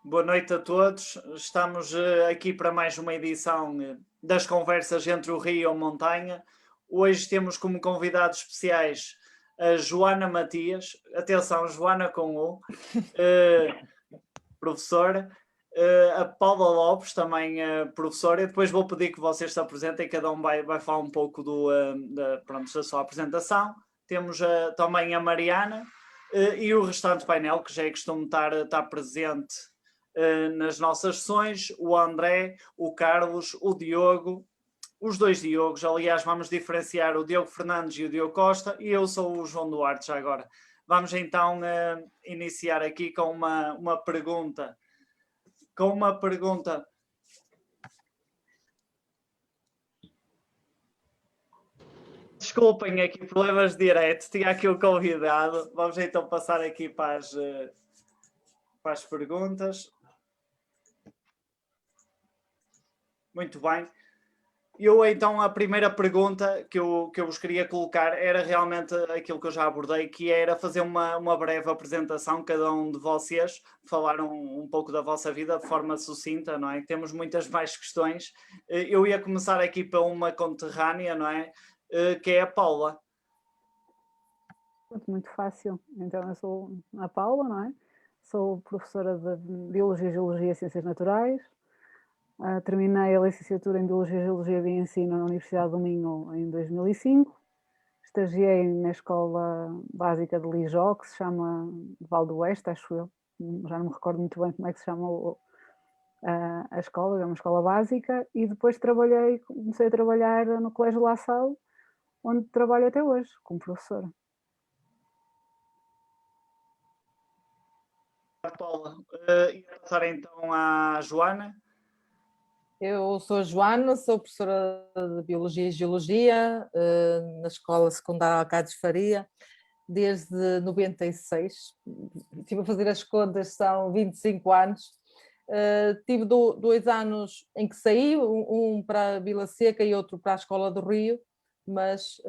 Boa noite a todos. Estamos aqui para mais uma edição das conversas entre o Rio e a Montanha. Hoje temos como convidados especiais a Joana Matias, atenção, Joana com U, professora, a Paula Lopes, também professora, e depois vou pedir que vocês se apresentem, cada um vai falar um pouco da sua apresentação. Temos também a Mariana e o restante painel, que já é costume estar presente nas nossas sessões, o André, o Carlos, o Diogo, os dois Diogos. Aliás, vamos diferenciar o Diogo Fernandes e o Diogo Costa, e eu sou o João Duarte já agora. Vamos então iniciar aqui com uma pergunta. Desculpem aqui, problemas de direto, tinha aqui o convidado. Vamos então passar aqui para as perguntas. Muito bem. Eu então, a primeira pergunta que eu vos queria colocar era realmente aquilo que eu já abordei, que era fazer uma breve apresentação, cada um de vocês, falar um pouco da vossa vida de forma sucinta, não é? Temos muitas mais questões. Eu ia começar aqui para uma conterrânea, não é? Que é a Paula. Muito fácil. Então, eu sou a Paula, não é? Sou professora de Biologia, Geologia e Ciências Naturais. Terminei a licenciatura em Biologia, Geologia e Ensino na Universidade do Minho em 2005. Estagiei na Escola Básica de Lijó, que se chama Val do Oeste, acho eu. Já não me recordo muito bem como é que se chama a escola, é uma escola básica. E depois comecei a trabalhar no Colégio La Salle, onde trabalho até hoje, como professora. Paula, ia passar então à Joana. Eu sou a Joana, sou professora de Biologia e Geologia na Escola Secundária Alcádes Faria desde 96. Estive a fazer as contas, são 25 anos. Tive 2 anos em que saí, um para a Vila Seca e outro para a Escola do Rio, mas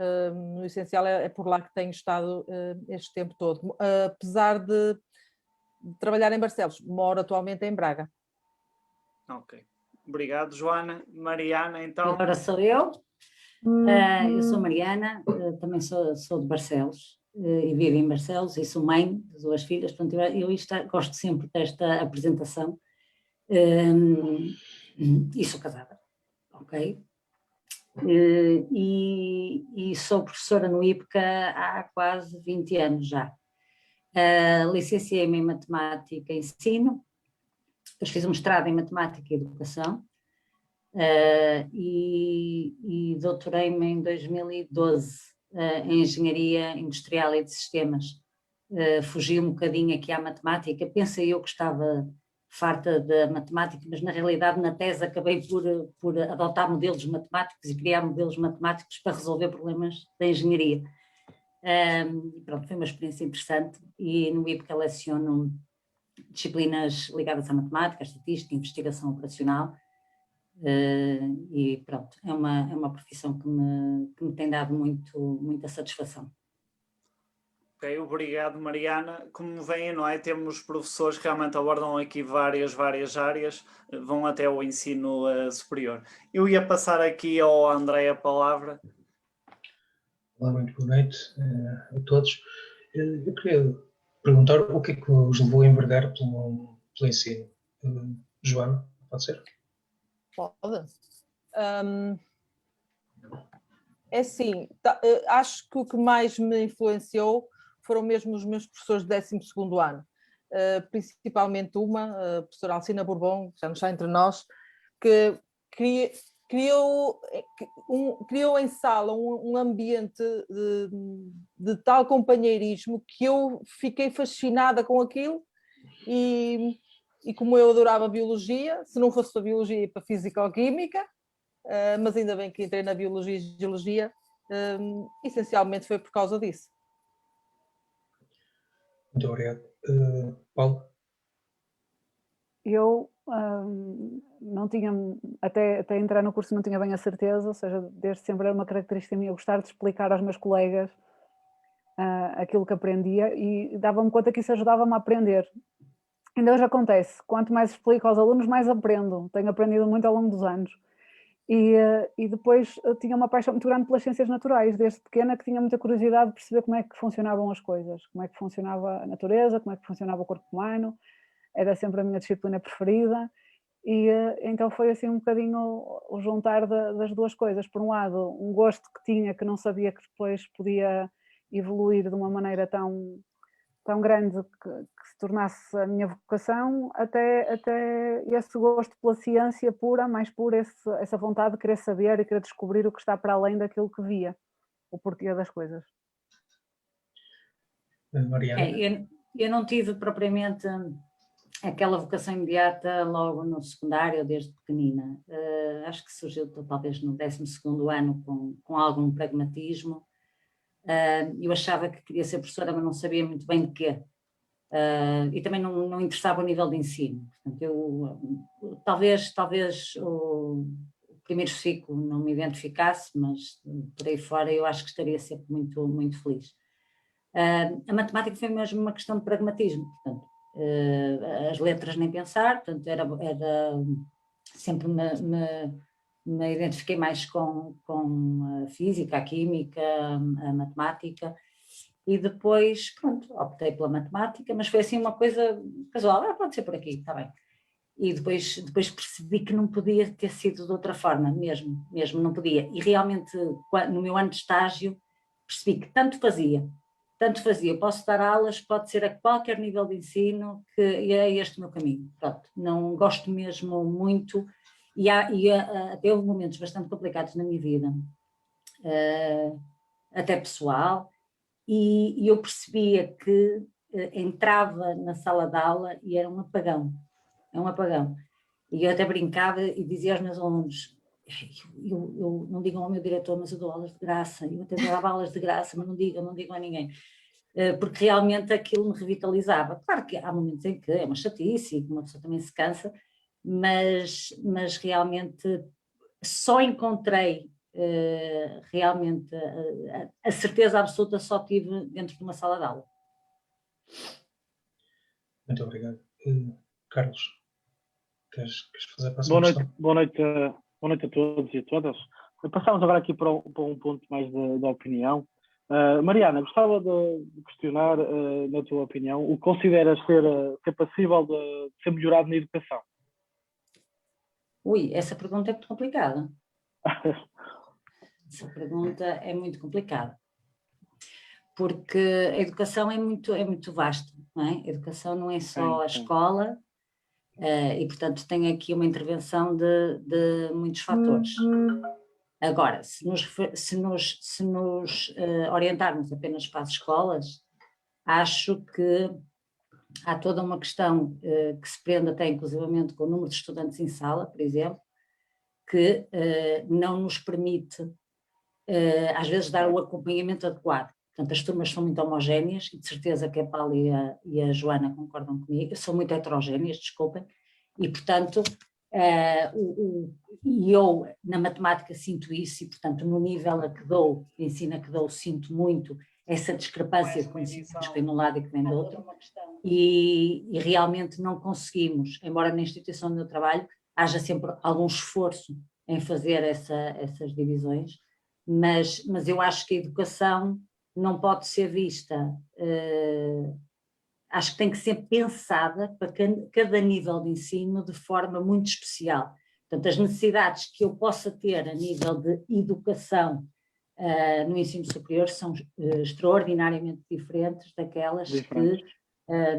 no essencial é por lá que tenho estado este tempo todo. Apesar de trabalhar em Barcelos, moro atualmente em Braga. Ok. Obrigado, Joana. Mariana, então. Agora sou eu. Eu sou Mariana, também sou de Barcelos e vivo em Barcelos e sou mãe de 2 filhas. Portanto, eu gosto sempre desta apresentação e sou casada, ok? E sou professora no IPCA há quase 20 anos já. Licenciei-me em Matemática e Ensino, depois fiz um mestrado em Matemática e Educação e doutorei-me em 2012 em Engenharia Industrial e de Sistemas. Fugi um bocadinho aqui à matemática, pensei eu que estava farta da matemática, mas na realidade na tese acabei por adotar modelos matemáticos e criar modelos matemáticos para resolver problemas da engenharia. E pronto, foi uma experiência interessante e no IPCA leciono disciplinas ligadas à matemática, à estatística, à investigação operacional e pronto, é uma profissão que me tem dado muita satisfação. Ok, obrigado, Mariana. Como veem, não é? Temos professores que realmente abordam aqui várias áreas, vão até o ensino superior. Eu ia passar aqui ao André a palavra. Olá, muito boa noite a todos. Eu queria perguntar o que é que os levou a envergar pelo ensino. Joana, pode ser? Pode. É assim, acho que o que mais me influenciou foram mesmo os meus professores de 12º ano, principalmente a professora Alcina Bourbon, que já não está entre nós, que criou em sala um ambiente de tal companheirismo que eu fiquei fascinada com aquilo e como eu adorava biologia, se não fosse para biologia e para física ou química, mas ainda bem que entrei na Biologia e Geologia, essencialmente foi por causa disso. Muito obrigado. Paulo? Eu não tinha, até entrar no curso não tinha bem a certeza, ou seja, desde sempre era uma característica minha gostar de explicar aos meus colegas aquilo que aprendia e dava-me conta que isso ajudava-me a aprender. ainda hoje acontece, quanto mais explico aos alunos, mais aprendo. Tenho aprendido muito ao longo dos anos. E depois eu tinha uma paixão muito grande pelas ciências naturais, desde pequena, que tinha muita curiosidade de perceber como é que funcionavam as coisas, como é que funcionava a natureza, como é que funcionava o corpo humano. Era sempre a minha disciplina preferida. E então foi assim um bocadinho o juntar das duas coisas. Por um lado, um gosto que tinha, que não sabia que depois podia evoluir de uma maneira tão grande que se tornasse a minha vocação, até esse gosto pela ciência pura, mais pura, essa vontade de querer saber e querer descobrir o que está para além daquilo que via, o porquê das coisas. Mariana? Eu não tive propriamente aquela vocação imediata logo no secundário, desde pequenina. Acho que surgiu talvez no 12º ano com algum pragmatismo. Eu achava que queria ser professora, mas não sabia muito bem de quê. E também não interessava o nível de ensino. Portanto, talvez o primeiro ciclo não me identificasse, mas por aí fora eu acho que estaria sempre muito, muito feliz. A matemática foi mesmo uma questão de pragmatismo, portanto, as letras nem pensar, portanto, sempre me identifiquei mais com a física, a química, a matemática, e depois, pronto, optei pela matemática, mas foi assim uma coisa casual, pode ser por aqui, está bem. E depois percebi que não podia ter sido de outra forma, mesmo não podia. E realmente, no meu ano de estágio, percebi que tanto fazia, posso dar aulas, pode ser a qualquer nível de ensino, que é este o meu caminho. Pronto, não gosto mesmo muito, e até houve momentos bastante complicados na minha vida, até pessoal, e eu percebia que entrava na sala de aula e era um apagão. E eu até brincava e dizia aos meus alunos, eu não digam ao meu diretor, mas eu dou aulas de graça, eu até dava aulas de graça, mas não digam a ninguém, porque realmente aquilo me revitalizava. Claro que há momentos em que é uma chatice e uma pessoa também se cansa, mas realmente só encontrei realmente a certeza absoluta só tive dentro de uma sala de aula. Muito obrigado. Carlos, queres fazer a próxima questão? Boa noite a todos e a todas. Passamos agora aqui para um ponto mais da opinião. Mariana, gostava de questionar, na tua opinião, o que consideras ser passível de ser melhorado na educação? Ui, essa pergunta é muito complicada. Essa pergunta é muito complicada. Porque a educação é muito vasta, não é? A educação não é só a escola, e portanto tem aqui uma intervenção de muitos fatores. Agora, se nos orientarmos apenas para as escolas, acho que há toda uma questão que se prende até inclusivamente com o número de estudantes em sala, por exemplo, que não nos permite às vezes dar o acompanhamento adequado. Portanto, as turmas são muito homogéneas, e de certeza que a Paula e a Joana concordam comigo, são muito heterogéneas, desculpem, e portanto, eu na matemática sinto isso, e portanto no nível a que dou, de ensino a que dou, sinto muito essa discrepância de conhecimentos que vem de um lado e que vem do outro, e realmente não conseguimos, embora na instituição do meu trabalho haja sempre algum esforço em fazer essas divisões, mas eu acho que a educação não pode ser vista, acho que tem que ser pensada para cada nível de ensino de forma muito especial. Portanto, as necessidades que eu possa ter a nível de educação no ensino superior são extraordinariamente diferentes daquelas que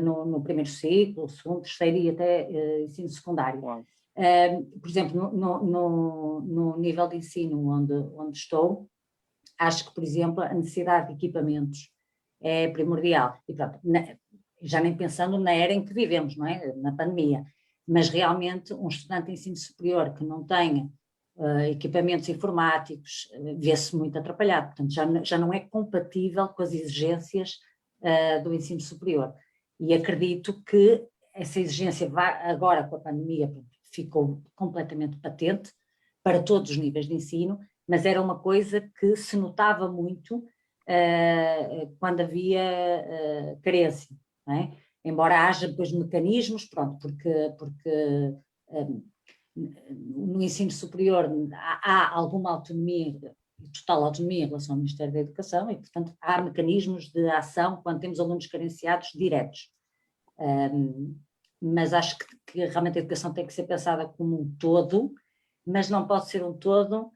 no primeiro ciclo, segundo, terceiro e até ensino secundário. Por exemplo, no nível de ensino onde estou, acho que, por exemplo, a necessidade de equipamentos é primordial. E pronto, já nem pensando na era em que vivemos, não é? Na pandemia, mas realmente um estudante de ensino superior que não tenha equipamentos informáticos vê-se muito atrapalhado, portanto já não é compatível com as exigências do ensino superior. E acredito que essa exigência agora com a pandemia ficou completamente patente para todos os níveis de ensino, mas era uma coisa que se notava muito quando havia carência, não é? embora haja depois mecanismos, pronto, porque no ensino superior há alguma autonomia, total autonomia em relação ao Ministério da Educação e, portanto, há mecanismos de ação quando temos alunos carenciados diretos. Mas acho que realmente a educação tem que ser pensada como um todo, mas não pode ser um todo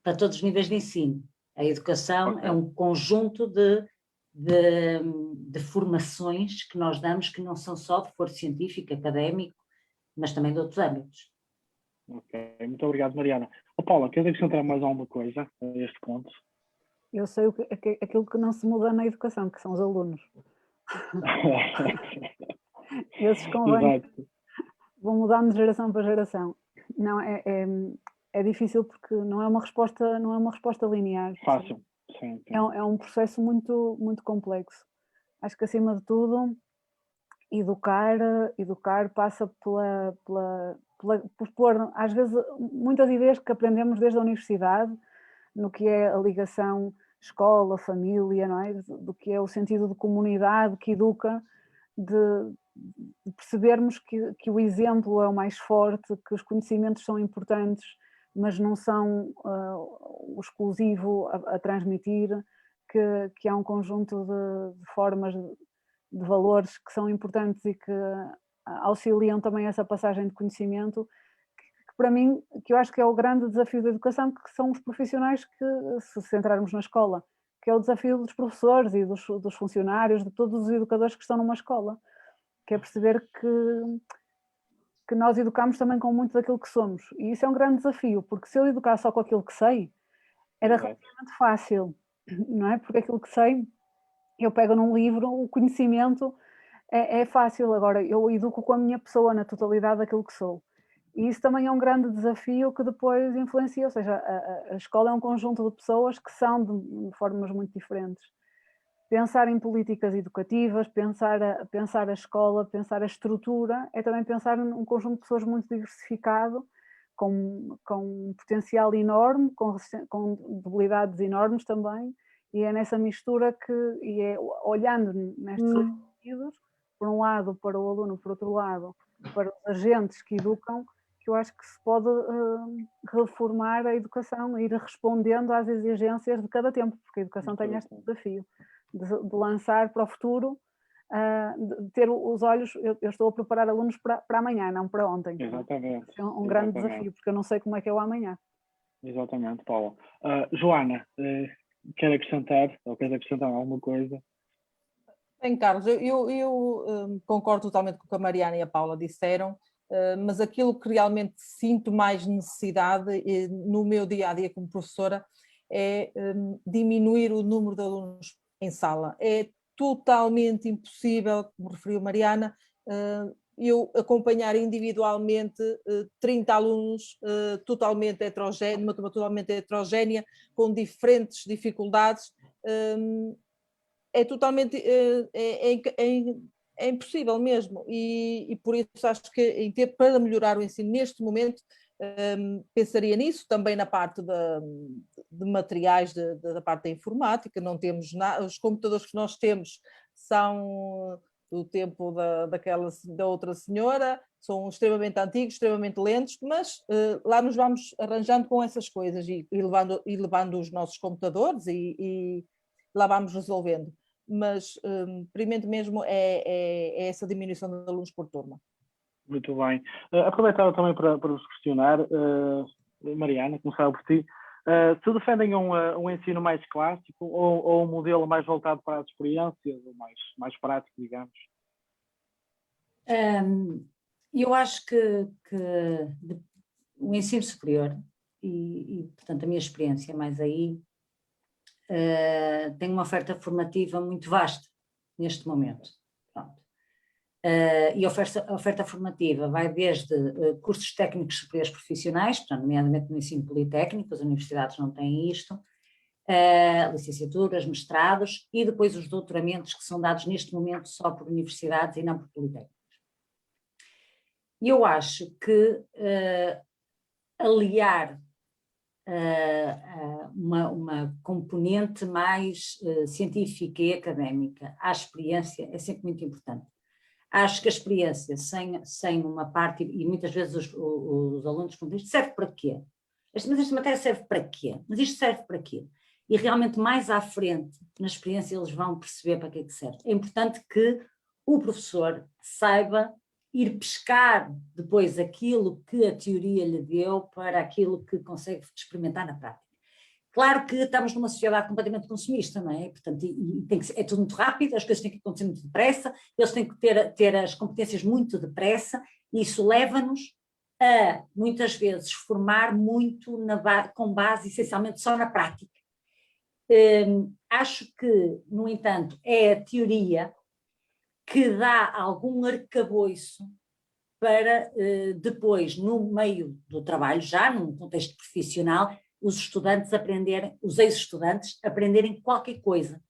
para todos os níveis de ensino. A educação é um conjunto de formações que nós damos que não são só de foro científico, académico, mas também de outros âmbitos. Ok, muito obrigado, Mariana. Paula, queres acrescentar mais alguma coisa a este ponto? Eu sei aquilo que não se muda na educação, que são os alunos. Esses convém, vão mudando de geração para geração. Não, é difícil porque não é uma resposta linear. Fácil. Sim. É um processo muito, muito complexo. Acho que, acima de tudo, educar passa por pôr, às vezes, muitas ideias que aprendemos desde a universidade, no que é a ligação escola, família, não é? Do que é o sentido de comunidade que educa, de percebermos que o exemplo é o mais forte, que os conhecimentos são importantes, mas não são o exclusivo a transmitir, que há um conjunto de formas, de valores que são importantes e que auxiliam também essa passagem de conhecimento, que para mim, que eu acho que é o grande desafio da educação, que são os profissionais que, se centrarmos na escola, que é o desafio dos professores e dos funcionários, de todos os educadores que estão numa escola, que é perceber que nós educamos também com muito daquilo que somos. E isso é um grande desafio, porque se eu educar só com aquilo que sei, era relativamente fácil, não é? Porque aquilo que sei, eu pego num livro, o conhecimento é fácil. Agora, eu educo com a minha pessoa na totalidade daquilo que sou. E isso também é um grande desafio que depois influencia, ou seja, a escola é um conjunto de pessoas que são de formas muito diferentes. Pensar em políticas educativas, pensar a escola, pensar a estrutura, é também pensar num conjunto de pessoas muito diversificado, com um potencial enorme, com debilidades enormes também, e é nessa mistura e é olhando nestes sentidos, por um lado para o aluno, por outro lado para os agentes que educam, que eu acho que se pode reformar a educação, ir respondendo às exigências de cada tempo, porque a educação tem este desafio de lançar para o futuro, de ter os olhos, eu estou a preparar alunos para amanhã, não para ontem. Exatamente. É um grande desafio, porque eu não sei como é que é o amanhã. Exatamente, Paula. Joana, quer acrescentar, ou queres acrescentar alguma coisa? Bem, Carlos, eu concordo totalmente com o que a Mariana e a Paula disseram, mas aquilo que realmente sinto mais necessidade no meu dia-a-dia como professora é diminuir o número de alunos em sala. É totalmente impossível, como referiu Mariana, eu acompanhar individualmente 30 alunos totalmente heterogéneos, uma turma totalmente heterogénea, com diferentes dificuldades. É totalmente é impossível mesmo, e por isso acho que para melhorar o ensino neste momento pensaria nisso, também na parte de materiais da parte da informática. Não temos nada, os computadores que nós temos são do tempo da outra senhora, são extremamente antigos, extremamente lentos, mas lá nos vamos arranjando com essas coisas e levando os nossos computadores e lá vamos resolvendo. Mas primeiro mesmo é essa diminuição de alunos por turma. Muito bem. Aproveitava também para vos questionar, Mariana, começava por ti, se defendem um ensino mais clássico ou um modelo mais voltado para as experiências, ou mais prático, digamos? Eu acho que o ensino superior, e portanto a minha experiência mais aí, tem uma oferta formativa muito vasta neste momento. Pronto. E a oferta formativa vai desde cursos técnicos superiores profissionais, portanto, nomeadamente no ensino politécnico, as universidades não têm isto, licenciaturas, mestrados e depois os doutoramentos que são dados neste momento só por universidades e não por politécnicos. E eu acho que aliar uma componente mais científica e académica à experiência é sempre muito importante. Acho que a experiência sem uma parte, e muitas vezes os alunos perguntam, isto serve para quê? Mas esta matéria serve para quê? Mas isto serve para quê? E realmente mais à frente, na experiência, eles vão perceber para que é que serve. É importante que o professor saiba ir pescar depois aquilo que a teoria lhe deu para aquilo que consegue experimentar na prática. Claro que estamos numa sociedade completamente consumista, não é? Portanto, é tudo muito rápido, as coisas têm que acontecer muito depressa, eles têm que ter as competências muito depressa, e isso leva-nos a, muitas vezes, formar muito com base essencialmente só na prática. Acho que, no entanto, é a teoria que dá algum arcabouço para depois, no meio do trabalho, já num contexto profissional, os estudantes aprenderem, os ex-estudantes aprenderem qualquer coisa.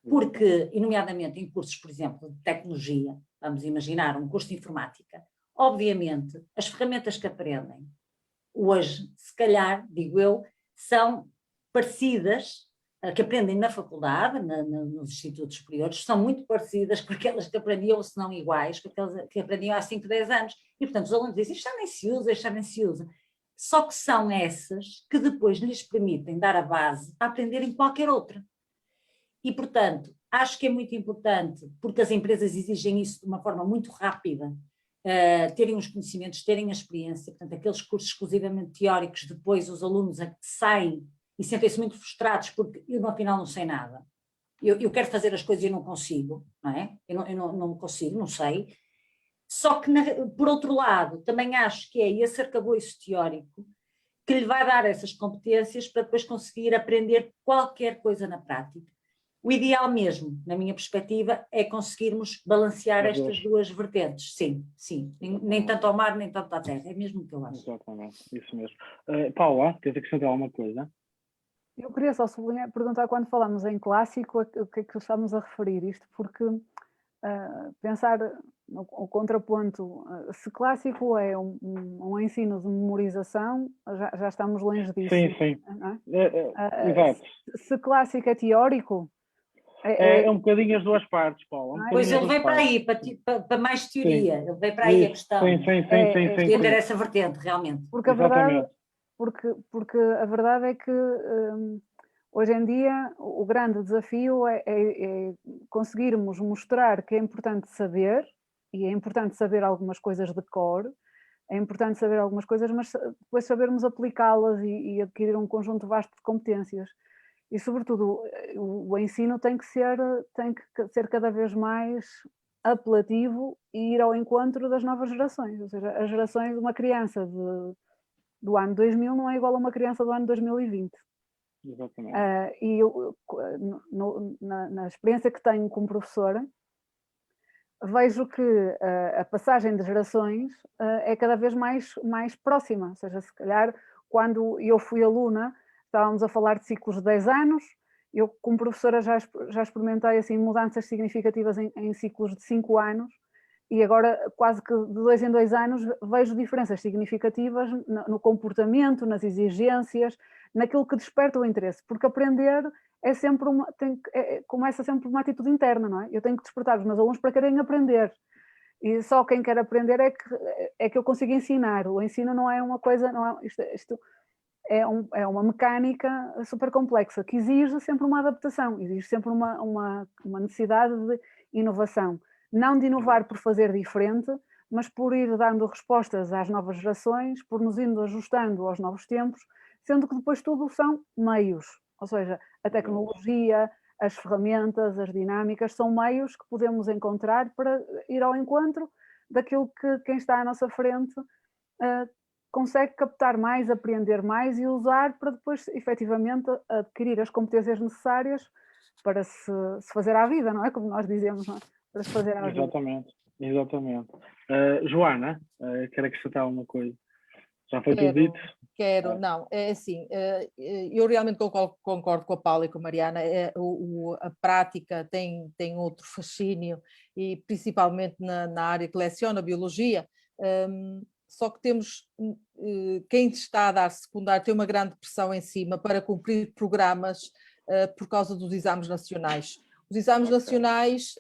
Porque, e nomeadamente em cursos, por exemplo, de tecnologia, vamos imaginar um curso de informática, obviamente as ferramentas que aprendem hoje, se calhar, digo eu, são parecidas, que aprendem na faculdade, nos institutos superiores, são muito parecidas com aquelas que aprendiam, se não iguais, com aquelas que aprendiam há 5, 10 anos. E, portanto, os alunos dizem, isto já nem se usa, isto já nem se usa. Só que são essas que depois lhes permitem dar a base a aprenderem qualquer outra. E, portanto, acho que é muito importante, porque as empresas exigem isso de uma forma muito rápida, terem os conhecimentos, terem a experiência, portanto, aqueles cursos exclusivamente teóricos, depois os alunos saem e sentem-se muito frustrados porque eu, no final, não sei nada. Eu quero fazer as coisas e eu não consigo, não é? Eu não consigo, não sei. Só que, por outro lado, também acho que é esse arcabouço teórico que lhe vai dar essas competências para depois conseguir aprender qualquer coisa na prática. O ideal mesmo, na minha perspectiva, é conseguirmos balancear estas duas vertentes. Sim, sim. Nem tanto ao mar, nem tanto à terra. É mesmo o que eu acho. Exatamente, isso mesmo. Paula, queres acrescentar alguma coisa? Eu queria só sublinhar, perguntar quando falamos em clássico, o que é que estamos a referir isto, porque pensar no contraponto, se clássico é um ensino de memorização, já estamos longe disso. Sim, sim. Exato. Se clássico é teórico... É um bocadinho as duas partes, Paulo. Pois ele veio para aí, para mais teoria. Sim. Ele veio para aí a questão. Sim. Entender essa vertente, realmente. Porque a verdade, porque a verdade é que hoje em dia o grande desafio é conseguirmos mostrar que é importante saber, e é importante saber algumas coisas de cor, é importante saber algumas coisas, mas depois sabermos aplicá-las e adquirir um conjunto vasto de competências. E, sobretudo, o ensino tem que ser cada vez mais apelativo e ir ao encontro das novas gerações. Ou seja, as gerações de uma criança do ano 2000 não é igual a uma criança do ano 2020. Exatamente. E eu, na experiência que tenho como professora, vejo que a passagem de gerações é cada vez mais próxima. Ou seja, se calhar, quando eu fui aluna, estávamos a falar de ciclos de 10 anos, eu como professora já experimentei assim, mudanças significativas em ciclos de 5 anos, e agora quase que de 2 em 2 anos vejo diferenças significativas no comportamento, nas exigências, naquilo que desperta o interesse, porque aprender é sempre começa sempre uma atitude interna, não é? Eu tenho que despertar os meus alunos para quererem aprender, e só quem quer aprender é que eu consigo ensinar. O ensino não é uma coisa, não é, isto é uma mecânica super complexa, que exige sempre uma adaptação, exige sempre uma necessidade de inovação. Não de inovar por fazer diferente, mas por ir dando respostas às novas gerações, por nos indo ajustando aos novos tempos, sendo que depois tudo são meios, ou seja, a tecnologia, as ferramentas, as dinâmicas, são meios que podemos encontrar para ir ao encontro daquilo que quem está à nossa frente consegue captar mais, apreender mais e usar para depois, efetivamente, adquirir as competências necessárias para se fazer à vida, não é? Como nós dizemos, não é? Para se fazer à vida. Exatamente. Joana, quer acrescentar alguma coisa? Já foi tudo dito? Quero, não, é assim, eu realmente concordo com a Paula e com a Mariana, a prática tem outro fascínio, e principalmente na área que leciona, a biologia, só que temos quem está a dar secundário tem uma grande pressão em cima para cumprir programas por causa dos exames nacionais. Os exames nacionais,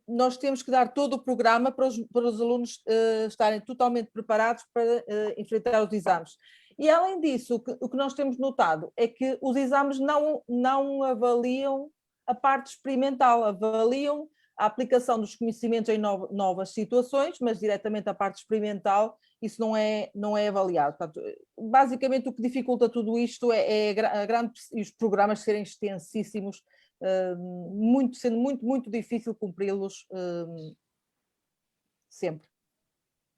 nós temos que dar todo o programa para os alunos estarem totalmente preparados para enfrentar os exames. E, além disso, o que nós temos notado é que os exames não avaliam a parte experimental, avaliam a aplicação dos conhecimentos em novas situações, mas diretamente a parte experimental, isso não é avaliado. Portanto, basicamente, o que dificulta tudo isto é os programas serem extensíssimos, sendo muito difícil cumpri-los sempre.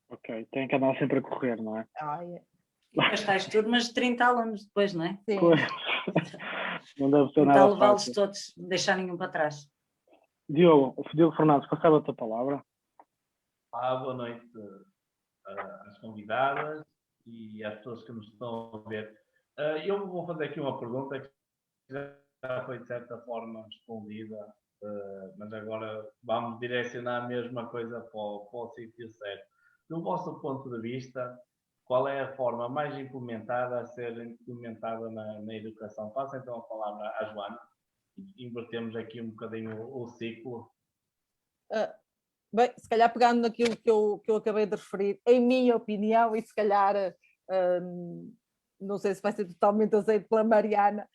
Ok, tem que andar sempre a correr, não é? E depois tais turmas de 30 alunos depois, não é? Sim. Não deve ser Tentar nada levá-los fácil. todos, não deixar nenhum para trás. Diogo Fernandes, passava a tua palavra. Boa noite às convidadas e às pessoas que nos estão a ver. Eu vou fazer aqui uma pergunta que já foi de certa forma respondida, mas agora vamos direcionar a mesma coisa para o sítio certo. Do vosso ponto de vista, qual é a forma mais implementada a ser implementada na educação? Passo então a palavra à Joana. Invertemos aqui um bocadinho o ciclo. Bem, se calhar pegando naquilo que eu acabei de referir, em minha opinião, e se calhar não sei se vai ser totalmente aceito pela Mariana,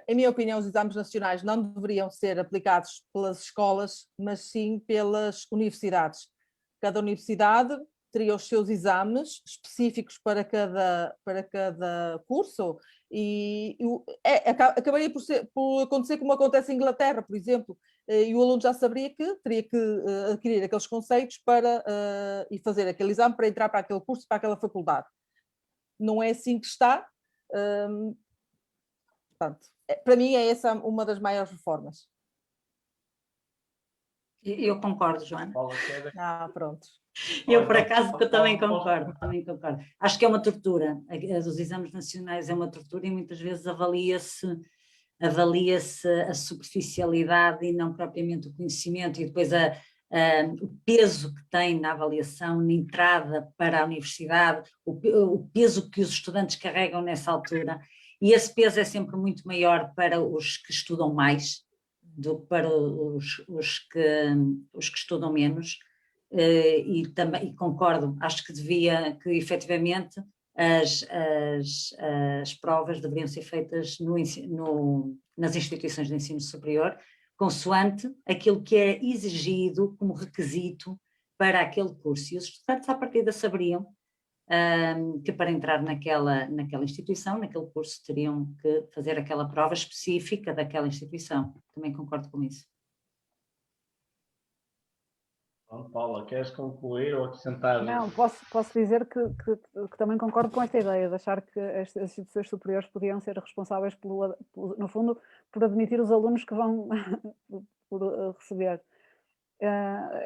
em minha opinião, os exames nacionais não deveriam ser aplicados pelas escolas, mas sim pelas universidades. Cada universidade teria os seus exames específicos para cada curso e acabaria por acontecer como acontece em Inglaterra, por exemplo, e o aluno já saberia que teria que adquirir aqueles conceitos e fazer aquele exame para entrar para aquele curso, para aquela faculdade. Não é assim que está. Portanto, para mim é essa uma das maiores reformas. Eu concordo, Joana. Pronto. Eu, por acaso, eu também concordo. Acho que é uma tortura. Os exames nacionais é uma tortura e muitas vezes avalia-se a superficialidade e não propriamente o conhecimento, e depois o peso que tem na avaliação, na entrada para a universidade, o peso que os estudantes carregam nessa altura, e esse peso é sempre muito maior para os que estudam mais do que para os que estudam menos. E também concordo, acho que efetivamente as provas deveriam ser feitas nas instituições de ensino superior, consoante aquilo que é exigido como requisito para aquele curso. E os estudantes à partida saberiam que para entrar naquela instituição, naquele curso, teriam que fazer aquela prova específica daquela instituição. Também concordo com isso. Paula, queres concluir ou acrescentar? Não, posso dizer que também concordo com esta ideia de achar que as instituições superiores podiam ser responsáveis, no fundo, por admitir os alunos que vão por receber.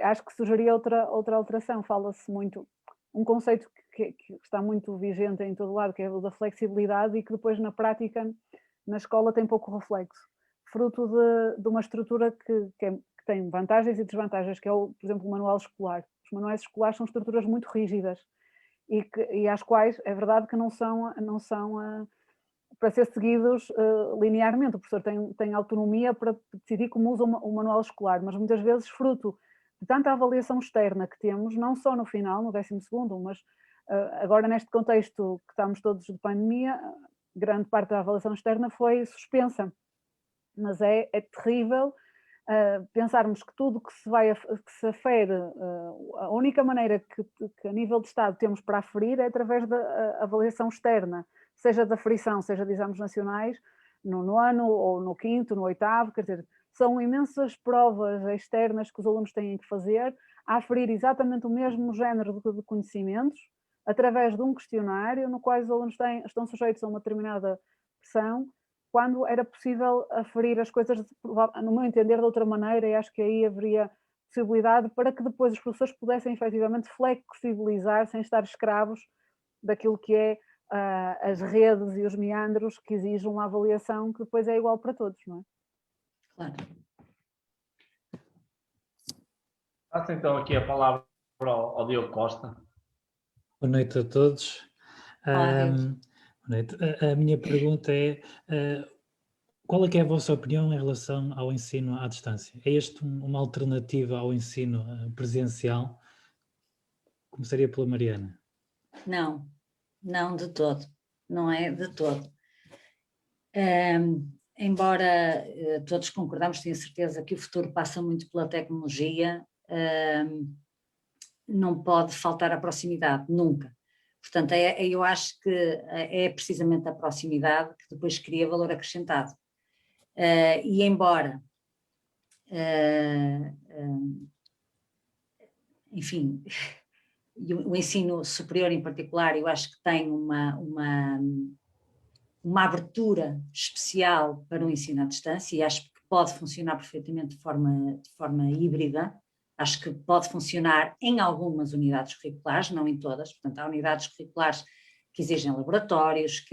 Acho que sugeria outra alteração. Fala-se muito, um conceito que está muito vigente em todo lado, que é o da flexibilidade, e que depois na prática, na escola, tem pouco reflexo. Fruto de uma estrutura que tem vantagens e desvantagens, que é, por exemplo, o manual escolar. Os manuais escolares são estruturas muito rígidas e às quais é verdade que não são para ser seguidos linearmente. O professor tem autonomia para decidir como usa o manual escolar, mas muitas vezes fruto de tanta avaliação externa que temos, não só no final, no 12º, mas agora neste contexto que estamos todos de pandemia, grande parte da avaliação externa foi suspensa. Mas é terrível pensarmos que tudo que se afere, a única maneira que a nível de Estado temos para aferir é através da avaliação externa, seja da aferição, seja de exames nacionais, no 9º ou no 5º, no 8º, quer dizer, são imensas provas externas que os alunos têm que fazer, a aferir exatamente o mesmo género de conhecimentos, através de um questionário no qual os alunos estão sujeitos a uma determinada pressão, quando era possível aferir as coisas, no meu entender, de outra maneira, e acho que aí haveria possibilidade para que depois os professores pudessem efetivamente flexibilizar sem estar escravos daquilo que é as redes e os meandros que exigem uma avaliação que depois é igual para todos, não é? Claro. Passo então aqui a palavra ao Diogo Costa. Boa noite a todos. Olá, Deus. Boa noite. A minha pergunta é, qual é que é a vossa opinião em relação ao ensino à distância? É este uma alternativa ao ensino presencial? Começaria pela Mariana. Não, não de todo, não é de todo. Embora todos concordamos, tenho certeza que o futuro passa muito pela tecnologia, não pode faltar a proximidade, nunca. Portanto, eu acho que é precisamente a proximidade que depois cria valor acrescentado. E embora, enfim, o ensino superior em particular, eu acho que tem uma abertura especial para o ensino à distância e acho que pode funcionar perfeitamente de forma híbrida. Acho que pode funcionar em algumas unidades curriculares, não em todas. Portanto, há unidades curriculares que exigem laboratórios,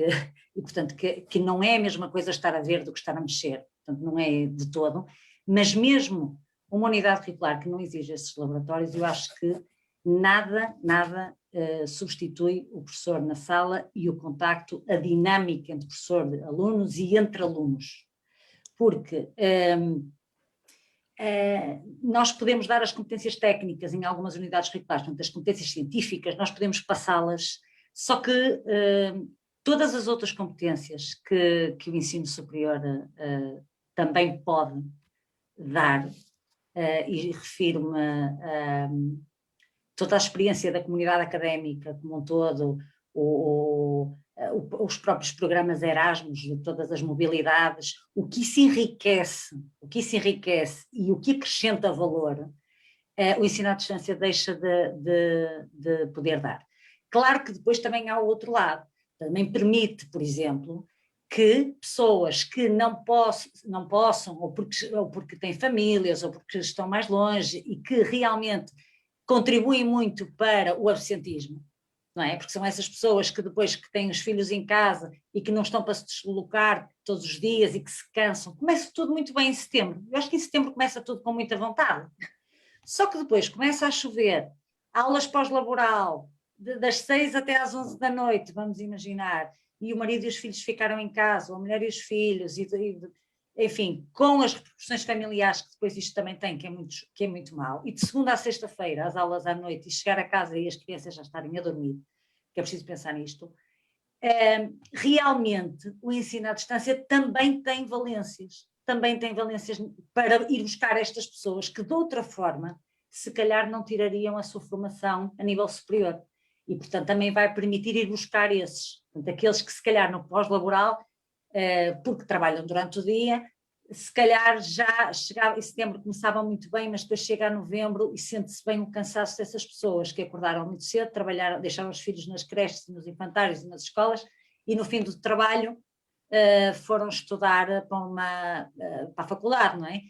e portanto que não é a mesma coisa estar a ver do que estar a mexer. Portanto, não é de todo. Mas mesmo uma unidade curricular que não exige esses laboratórios, eu acho que nada substitui o professor na sala e o contacto, a dinâmica entre professor e alunos e entre alunos. Porque nós podemos dar as competências técnicas em algumas unidades curriculares, portanto, as competências científicas, nós podemos passá-las, só que todas as outras competências que o ensino superior também pode dar, e refiro-me a toda a experiência da comunidade académica como um todo, os próprios programas Erasmus, de todas as mobilidades, o que isso enriquece e o que acrescenta valor, o ensino à distância deixa de poder dar. Claro que depois também há o outro lado, também permite, por exemplo, que pessoas que não possam ou porque têm famílias, ou porque estão mais longe e que realmente contribuem muito para o absentismo, não é? Porque são essas pessoas que depois que têm os filhos em casa e que não estão para se deslocar todos os dias e que se cansam. Começa tudo muito bem em setembro. Eu acho que em setembro começa tudo com muita vontade. Só que depois começa a chover, aulas pós-laboral, das 6 até às 11 da noite, vamos imaginar, e o marido e os filhos ficaram em casa, ou a mulher e os filhos, enfim, com as repercussões familiares que depois isto também tem, que é muito mau, e de segunda a sexta-feira, as aulas à noite, e chegar a casa e as crianças já estarem a dormir, que é preciso pensar nisto, realmente o ensino à distância também tem valências para ir buscar estas pessoas que de outra forma, se calhar não tirariam a sua formação a nível superior, e portanto também vai permitir ir buscar esses, portanto, aqueles que se calhar no pós-laboral, porque trabalham durante o dia, se calhar já chegava, em setembro começavam muito bem, mas depois chega a novembro e sente-se bem o cansaço dessas pessoas que acordaram muito cedo, trabalharam, deixaram os filhos nas creches, nos infantários e nas escolas, e no fim do trabalho foram estudar para a faculdade, não é?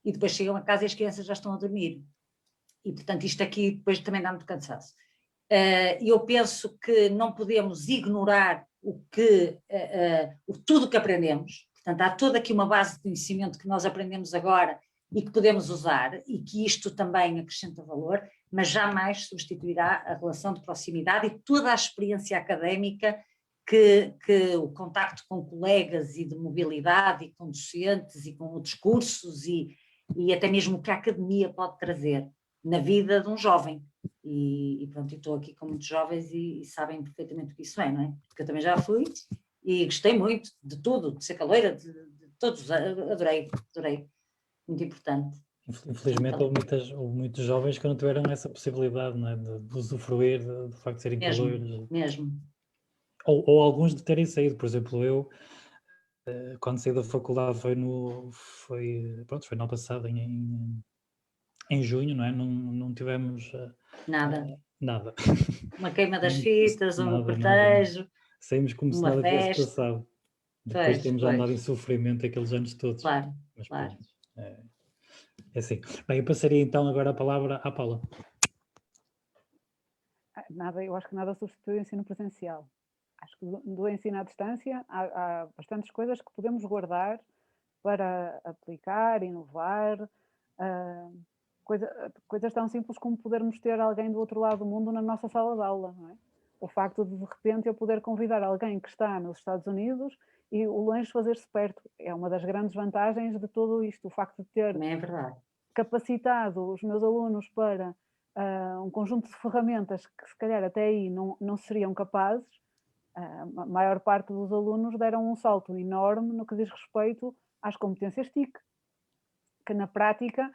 E depois chegam a casa e as crianças já estão a dormir. E portanto isto aqui depois também dá muito cansaço. Eu penso que não podemos ignorar tudo o que aprendemos. Portanto, há toda aqui uma base de conhecimento que nós aprendemos agora e que podemos usar, e que isto também acrescenta valor, mas jamais substituirá a relação de proximidade e toda a experiência académica que o contacto com colegas e de mobilidade e com docentes e com outros cursos e até mesmo o que a academia pode trazer na vida de um jovem. E pronto, estou aqui com muitos jovens e sabem perfeitamente o que isso é, não é? Porque eu também já fui e gostei muito de tudo, de ser caloira, de todos, adorei, muito importante. Infelizmente houve muitos jovens que não tiveram essa possibilidade, não é? de usufruir do facto de serem caloiros. Mesmo. Ou alguns de terem saído, por exemplo, eu quando saí da faculdade foi no ano passado, em junho, não é? Não tivemos nada. Uma queima das fitas, um cortejo. Saímos como se nada tivesse passado. Depois temos andado em sofrimento aqueles anos todos. Claro, mas, claro. É assim. Bem, eu passaria então agora a palavra à Paula. Eu acho que nada substitui o ensino presencial. Acho que do ensino à distância há bastantes coisas que podemos guardar para aplicar, inovar, coisas tão simples como podermos ter alguém do outro lado do mundo na nossa sala de aula, não é? O facto de repente eu poder convidar alguém que está nos Estados Unidos e o lanche fazer-se perto. É uma das grandes vantagens de tudo isto, o facto de ter Também é verdade. capacitado os meus alunos para um conjunto de ferramentas que se calhar até aí não seriam capazes. A maior parte dos alunos deram um salto enorme no que diz respeito às competências TIC, que na prática,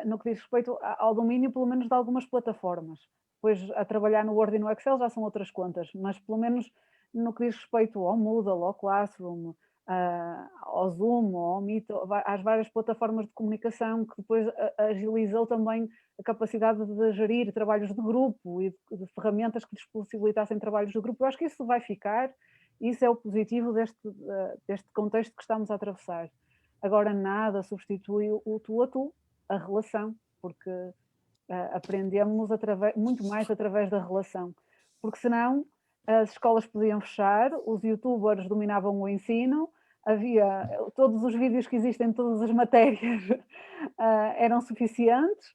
no que diz respeito ao domínio pelo menos de algumas plataformas. Depois a trabalhar no Word e no Excel já são outras contas, mas pelo menos no que diz respeito ao Moodle, ao Classroom, ao Zoom, ao Meet, às várias plataformas de comunicação, que depois agilizou também a capacidade de gerir trabalhos de grupo e de ferramentas que lhes possibilitassem trabalhos de grupo. Eu acho que isso vai ficar, e isso é o positivo deste contexto que estamos a atravessar. Agora nada substitui o tu a tu, a relação, porque aprendemos muito mais através da relação, porque senão as escolas podiam fechar, os youtubers dominavam o ensino, havia todos os vídeos que existem, todas as matérias eram suficientes,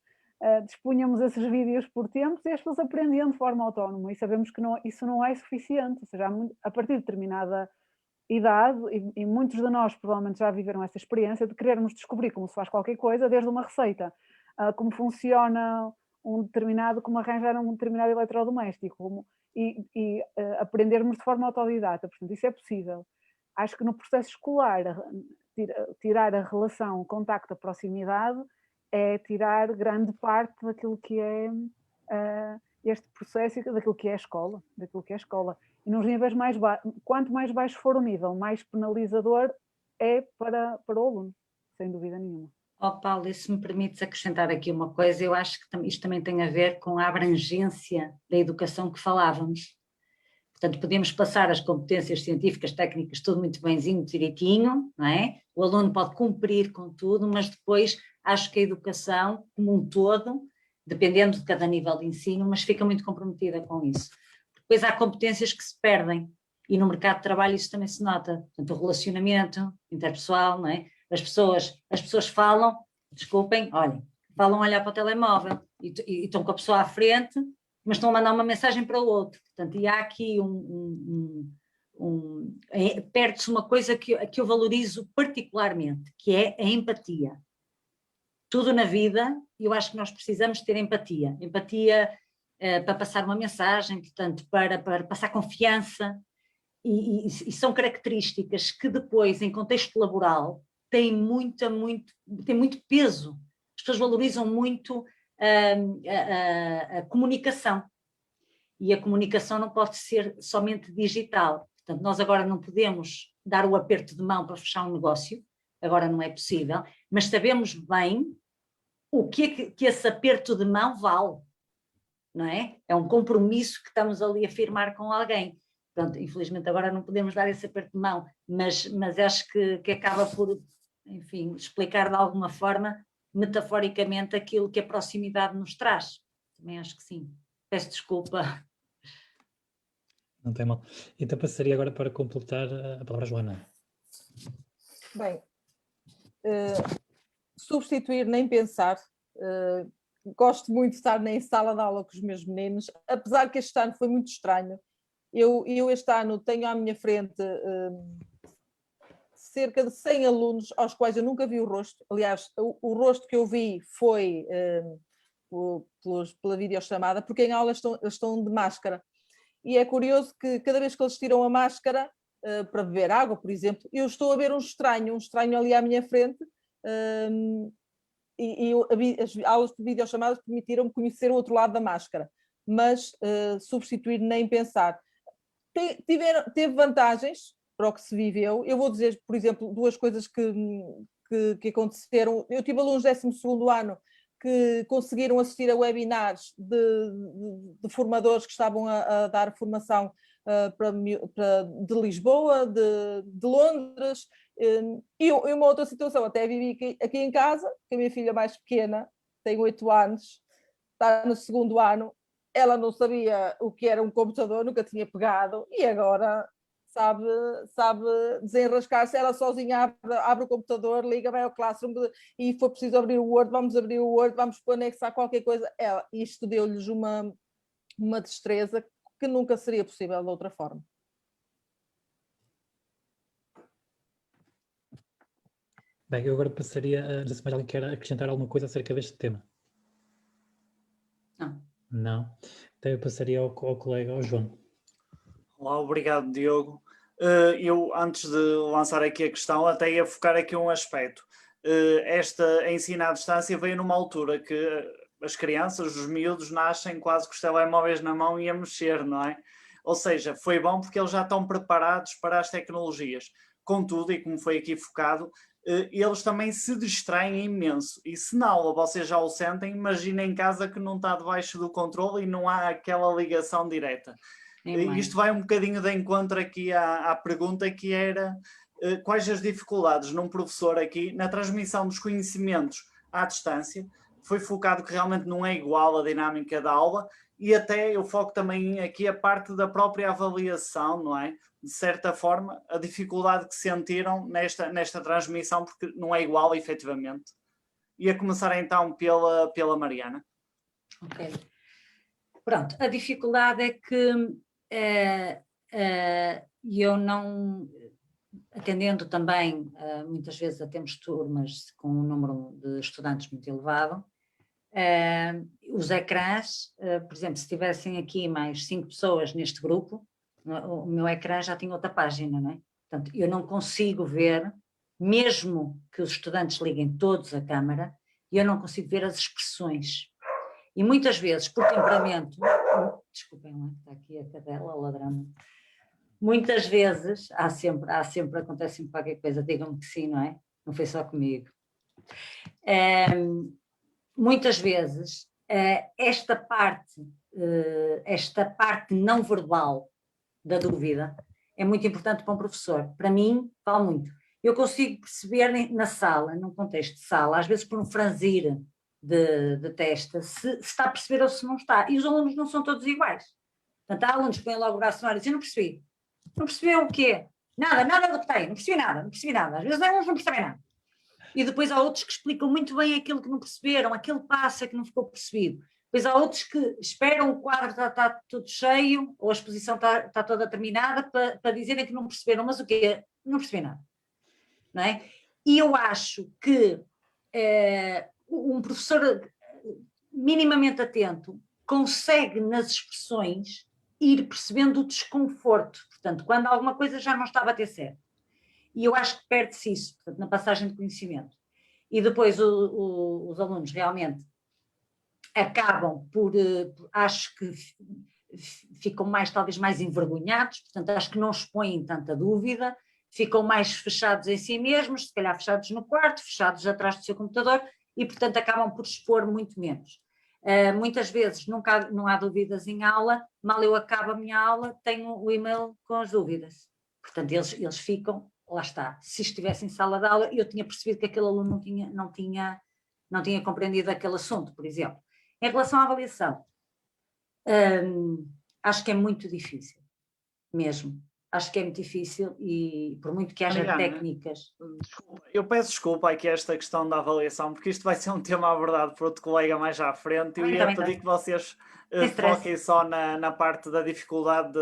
dispunhamos esses vídeos por tempos e as pessoas aprendiam de forma autónoma, e sabemos que isso não é suficiente, ou seja, a partir de determinada idade, e muitos de nós provavelmente já viveram essa experiência de querermos descobrir como se faz qualquer coisa, desde uma receita, como funciona como arranjar um determinado eletrodoméstico, e aprendermos de forma autodidata. Portanto, isso é possível. Acho que no processo escolar, tirar a relação, o contacto, a proximidade, é tirar grande parte daquilo que é este processo, daquilo que é a escola, E nos níveis mais baixos, quanto mais baixo for o nível, mais penalizador é para o aluno, sem dúvida nenhuma. Paulo, e se me permites acrescentar aqui uma coisa, eu acho que isto também tem a ver com a abrangência da educação que falávamos. Portanto, podemos passar as competências científicas, técnicas, tudo muito benzinho, direitinho, não é? O aluno pode cumprir com tudo, mas depois acho que a educação, como um todo, dependendo de cada nível de ensino, mas fica muito comprometida com isso. Depois há competências que se perdem, e no mercado de trabalho isso também se nota. Portanto, o relacionamento interpessoal, não é? As pessoas falam, desculpem, olhem, falam a olhar para o telemóvel e estão com a pessoa à frente, mas estão a mandar uma mensagem para o outro. Portanto, e há aqui perde-se uma coisa que eu valorizo particularmente, que é a empatia. Tudo na vida, eu acho que nós precisamos ter empatia. Empatia para passar uma mensagem, portanto, para passar confiança, e são características que depois, em contexto laboral, têm muito peso. As pessoas valorizam muito a comunicação, e a comunicação não pode ser somente digital. Portanto, nós agora não podemos dar o aperto de mão para fechar um negócio, agora não é possível, mas sabemos bem o que esse aperto de mão vale, não é? É um compromisso que estamos ali a firmar com alguém. Pronto, infelizmente agora não podemos dar esse aperto de mão, mas acho que acaba por, enfim, explicar de alguma forma, metaforicamente, aquilo que a proximidade nos traz. Também acho que sim. Peço desculpa. Não tem mal. Então passaria agora para completar a palavra à Joana. Bem, substituir nem pensar. Gosto muito de estar na sala de aula com os meus meninos, apesar que este ano foi muito estranho. Eu este ano tenho à minha frente cerca de 100 alunos aos quais eu nunca vi o rosto. Aliás, o rosto que eu vi foi pela videochamada, porque em aula estão de máscara. E é curioso que cada vez que eles tiram a máscara para beber água, por exemplo, eu estou a ver um estranho ali à minha frente, e as aulas de videochamadas permitiram-me conhecer o outro lado da máscara, mas substituir nem pensar. Teve vantagens para o que se viveu. Eu vou dizer, por exemplo, duas coisas que aconteceram. Eu tive alunos do 12º ano que conseguiram assistir a webinars de formadores que estavam a dar formação de Lisboa, de Londres, e uma outra situação, até vivi aqui em casa, que a minha filha mais pequena tem 8 anos, está no 2º ano, ela não sabia o que era um computador, nunca tinha pegado, e agora sabe desenrascar-se, ela sozinha abre o computador, liga, vai ao Classroom, e for preciso abrir o Word, vamos anexar qualquer coisa. Isto deu-lhes uma destreza que nunca seria possível de outra forma. Bem, eu agora passaria a... Não sei se mais alguém quer acrescentar alguma coisa acerca deste tema. Não. Não? Então eu passaria ao colega, ao João. Olá, obrigado, Diogo. Eu, antes de lançar aqui a questão, até ia focar aqui um aspecto. Esta ensino à distância veio numa altura que as crianças, os miúdos, nascem quase com os telemóveis na mão e a mexer, não é? Ou seja, foi bom porque eles já estão preparados para as tecnologias. Contudo, e como foi aqui focado, eles também se distraem imenso. E se na aula vocês já o sentem, imaginem em casa que não está debaixo do controle e não há aquela ligação direta. Isto vai um bocadinho de encontro aqui à pergunta que era quais as dificuldades num professor aqui na transmissão dos conhecimentos à distância. Foi focado que realmente não é igual a dinâmica da aula e até eu foco também aqui a parte da própria avaliação, não é? De certa forma, a dificuldade que sentiram nesta transmissão, porque não é igual efetivamente. Ia começar então pela Mariana. Ok. Pronto, a dificuldade é que eu não, atendendo também, muitas vezes temos turmas com um número de estudantes muito elevado, os ecrãs, por exemplo, se tivessem aqui mais 5 pessoas neste grupo, o meu ecrã já tinha outra página, não é? Portanto, eu não consigo ver, mesmo que os estudantes liguem todos a câmara, eu não consigo ver as expressões. E muitas vezes, por temperamento, desculpem lá, está aqui a cadela ladrando, muitas vezes, acontece qualquer coisa, digam-me que sim, não é? Não foi só comigo. Muitas vezes, esta parte não verbal da dúvida é muito importante para um professor. Para mim, vale muito. Eu consigo perceber na sala, num contexto de sala, às vezes por um franzir de testa, se está a perceber ou se não está. E os alunos não são todos iguais. Portanto, há alunos que põem logo o braço no ar e dizem, não percebi. Não percebeu o quê? Nada do que tem, não percebi nada. Às vezes uns não percebem nada. E depois há outros que explicam muito bem aquilo que não perceberam, aquele passo que não ficou percebido. Depois há outros que esperam o quadro está tudo cheio, ou a exposição está toda terminada, para dizerem que não perceberam, mas o quê? Não percebi nada. Não é? E eu acho que um professor minimamente atento consegue nas expressões ir percebendo o desconforto, portanto, quando alguma coisa já não estava a bater certo. E eu acho que perde-se isso, portanto, na passagem de conhecimento. E depois os alunos realmente acabam acho que ficam talvez mais envergonhados, portanto, acho que não expõem tanta dúvida, ficam mais fechados em si mesmos, se calhar fechados no quarto, fechados atrás do seu computador, e, portanto, acabam por expor muito menos. Muitas vezes não há dúvidas em aula, mal eu acabo a minha aula, tenho o e-mail com as dúvidas. Portanto, eles ficam, lá está, se estivesse em sala de aula, eu tinha percebido que aquele aluno não tinha compreendido aquele assunto, por exemplo. Em relação à avaliação, acho que é muito difícil, mesmo. Acho que é muito difícil e por muito que haja técnicas... Eu peço desculpa aqui esta questão da avaliação, porque isto vai ser um tema abordado por outro colega mais à frente. Eu ia pedir que vocês foquem só na parte da dificuldade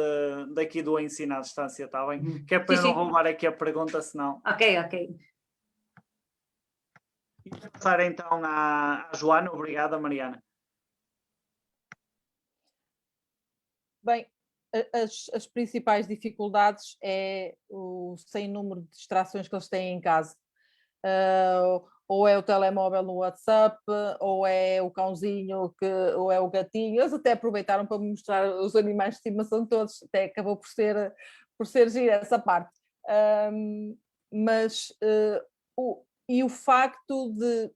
daqui do ensino à distância, está bem? Que é para eu não roubar aqui a pergunta, senão... Ok. E passar então à Joana. Obrigada, Mariana. Bem, as principais dificuldades é o sem número de distrações que eles têm em casa. Ou é o telemóvel no WhatsApp, ou é o cãozinho, ou é o gatinho. Eles até aproveitaram para me mostrar os animais de estimação todos, até acabou por ser gira essa parte. Mas o facto de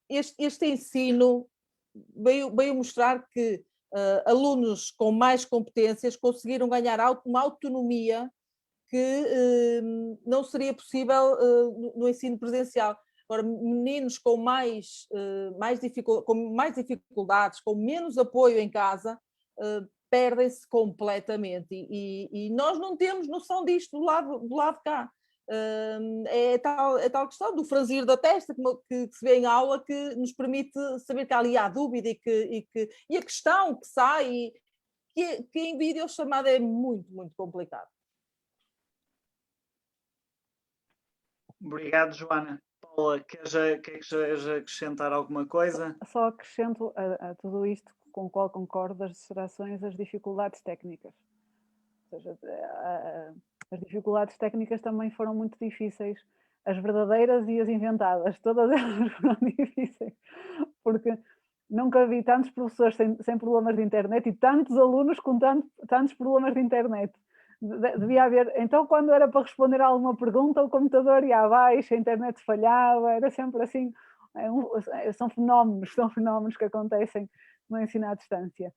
este ensino veio mostrar que alunos com mais competências conseguiram ganhar uma autonomia que não seria possível no ensino presencial. Agora, meninos com mais dificuldades, com menos apoio em casa, perdem-se completamente e nós não temos noção disto do lado de cá. É tal questão do franzir da testa que se vê em aula, que nos permite saber que ali há dúvida e a questão que sai que em videochamada é muito, muito complicado. Obrigado, Joana. Paula, queres acrescentar alguma coisa? Só acrescento a tudo isto com o qual concordo das distrações, as dificuldades técnicas. Ou seja, as dificuldades técnicas também foram muito difíceis. As verdadeiras e as inventadas, todas elas foram difíceis. Porque nunca vi tantos professores sem problemas de internet e tantos alunos com tantos problemas de internet. Devia haver... Então, quando era para responder a alguma pergunta, o computador ia abaixo, a internet falhava, era sempre assim. São fenómenos que acontecem no ensino à distância.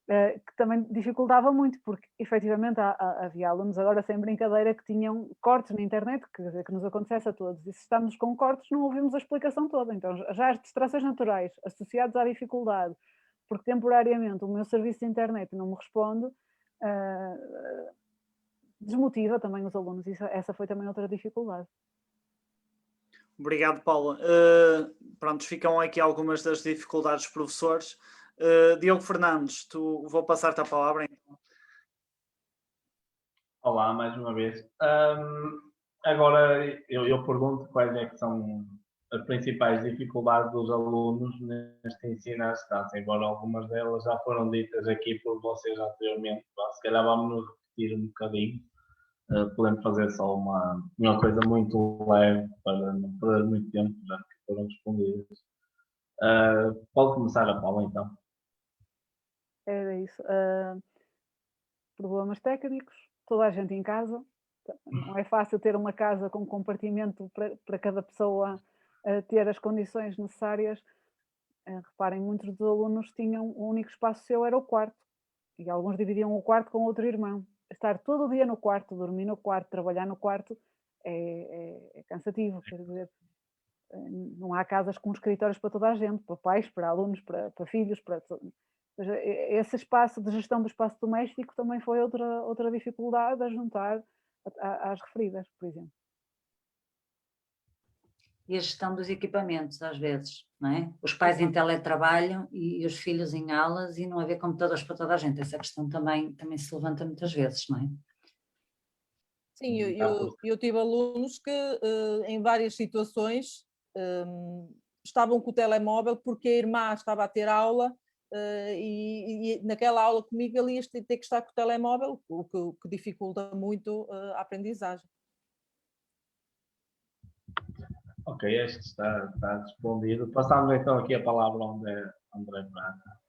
Que também dificultava muito, porque efetivamente havia alunos, agora sem brincadeira, que tinham cortes na internet, quer dizer, que nos acontece a todos. E se estamos com cortes, não ouvimos a explicação toda. Então, já as distrações naturais associadas à dificuldade, porque temporariamente o meu serviço de internet não me responde, desmotiva também os alunos. Essa foi também outra dificuldade. Obrigado, Paula. Pronto, ficam aqui algumas das dificuldades dos professores. Diogo Fernandes, vou passar-te a palavra. Então. Olá, mais uma vez. Agora eu pergunto quais é que são as principais dificuldades dos alunos neste ensino à distância, embora algumas delas já foram ditas aqui por vocês anteriormente. Se calhar vamos nos repetir um bocadinho. Podemos fazer só uma coisa muito leve para não perder muito tempo, já que foram respondidas. Pode começar a Paula, então. Era isso. Problemas técnicos, toda a gente em casa. Não é fácil ter uma casa com compartimento para cada pessoa ter as condições necessárias. Reparem, muitos dos alunos tinham um único espaço seu, era o quarto. E alguns dividiam o quarto com outro irmão. Estar todo o dia no quarto, dormir no quarto, trabalhar no quarto, é cansativo. Quer dizer, não há casas com escritórios para toda a gente, para pais, para alunos, para filhos, para... Ou seja, esse espaço de gestão do espaço doméstico também foi outra dificuldade a juntar às referidas, por exemplo. E a gestão dos equipamentos, às vezes, não é? Os pais em teletrabalho e os filhos em aulas e não haver computadores para toda a gente. Essa questão também se levanta muitas vezes, não é? Sim, eu tive alunos que em várias situações estavam com o telemóvel porque a irmã estava a ter aula e naquela aula comigo ele ia ter que estar com o telemóvel, o que dificulta muito a aprendizagem. Ok, este está respondido. Passamos então aqui a palavra ao André Prata.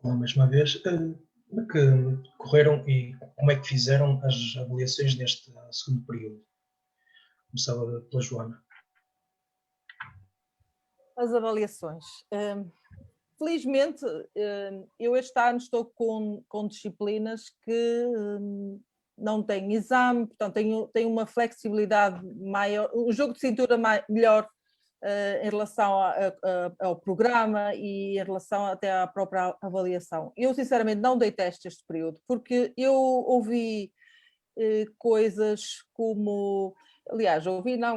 Olá, mais uma vez. Como é que correram e como é que fizeram as avaliações deste segundo período? Começava pela Joana. As avaliações. Felizmente, eu este ano estou com disciplinas que não têm exame, portanto tenho uma flexibilidade maior, um jogo de cintura melhor em relação ao programa e em relação até à própria avaliação. Eu sinceramente não dei teste este período, porque eu ouvi coisas como... Aliás,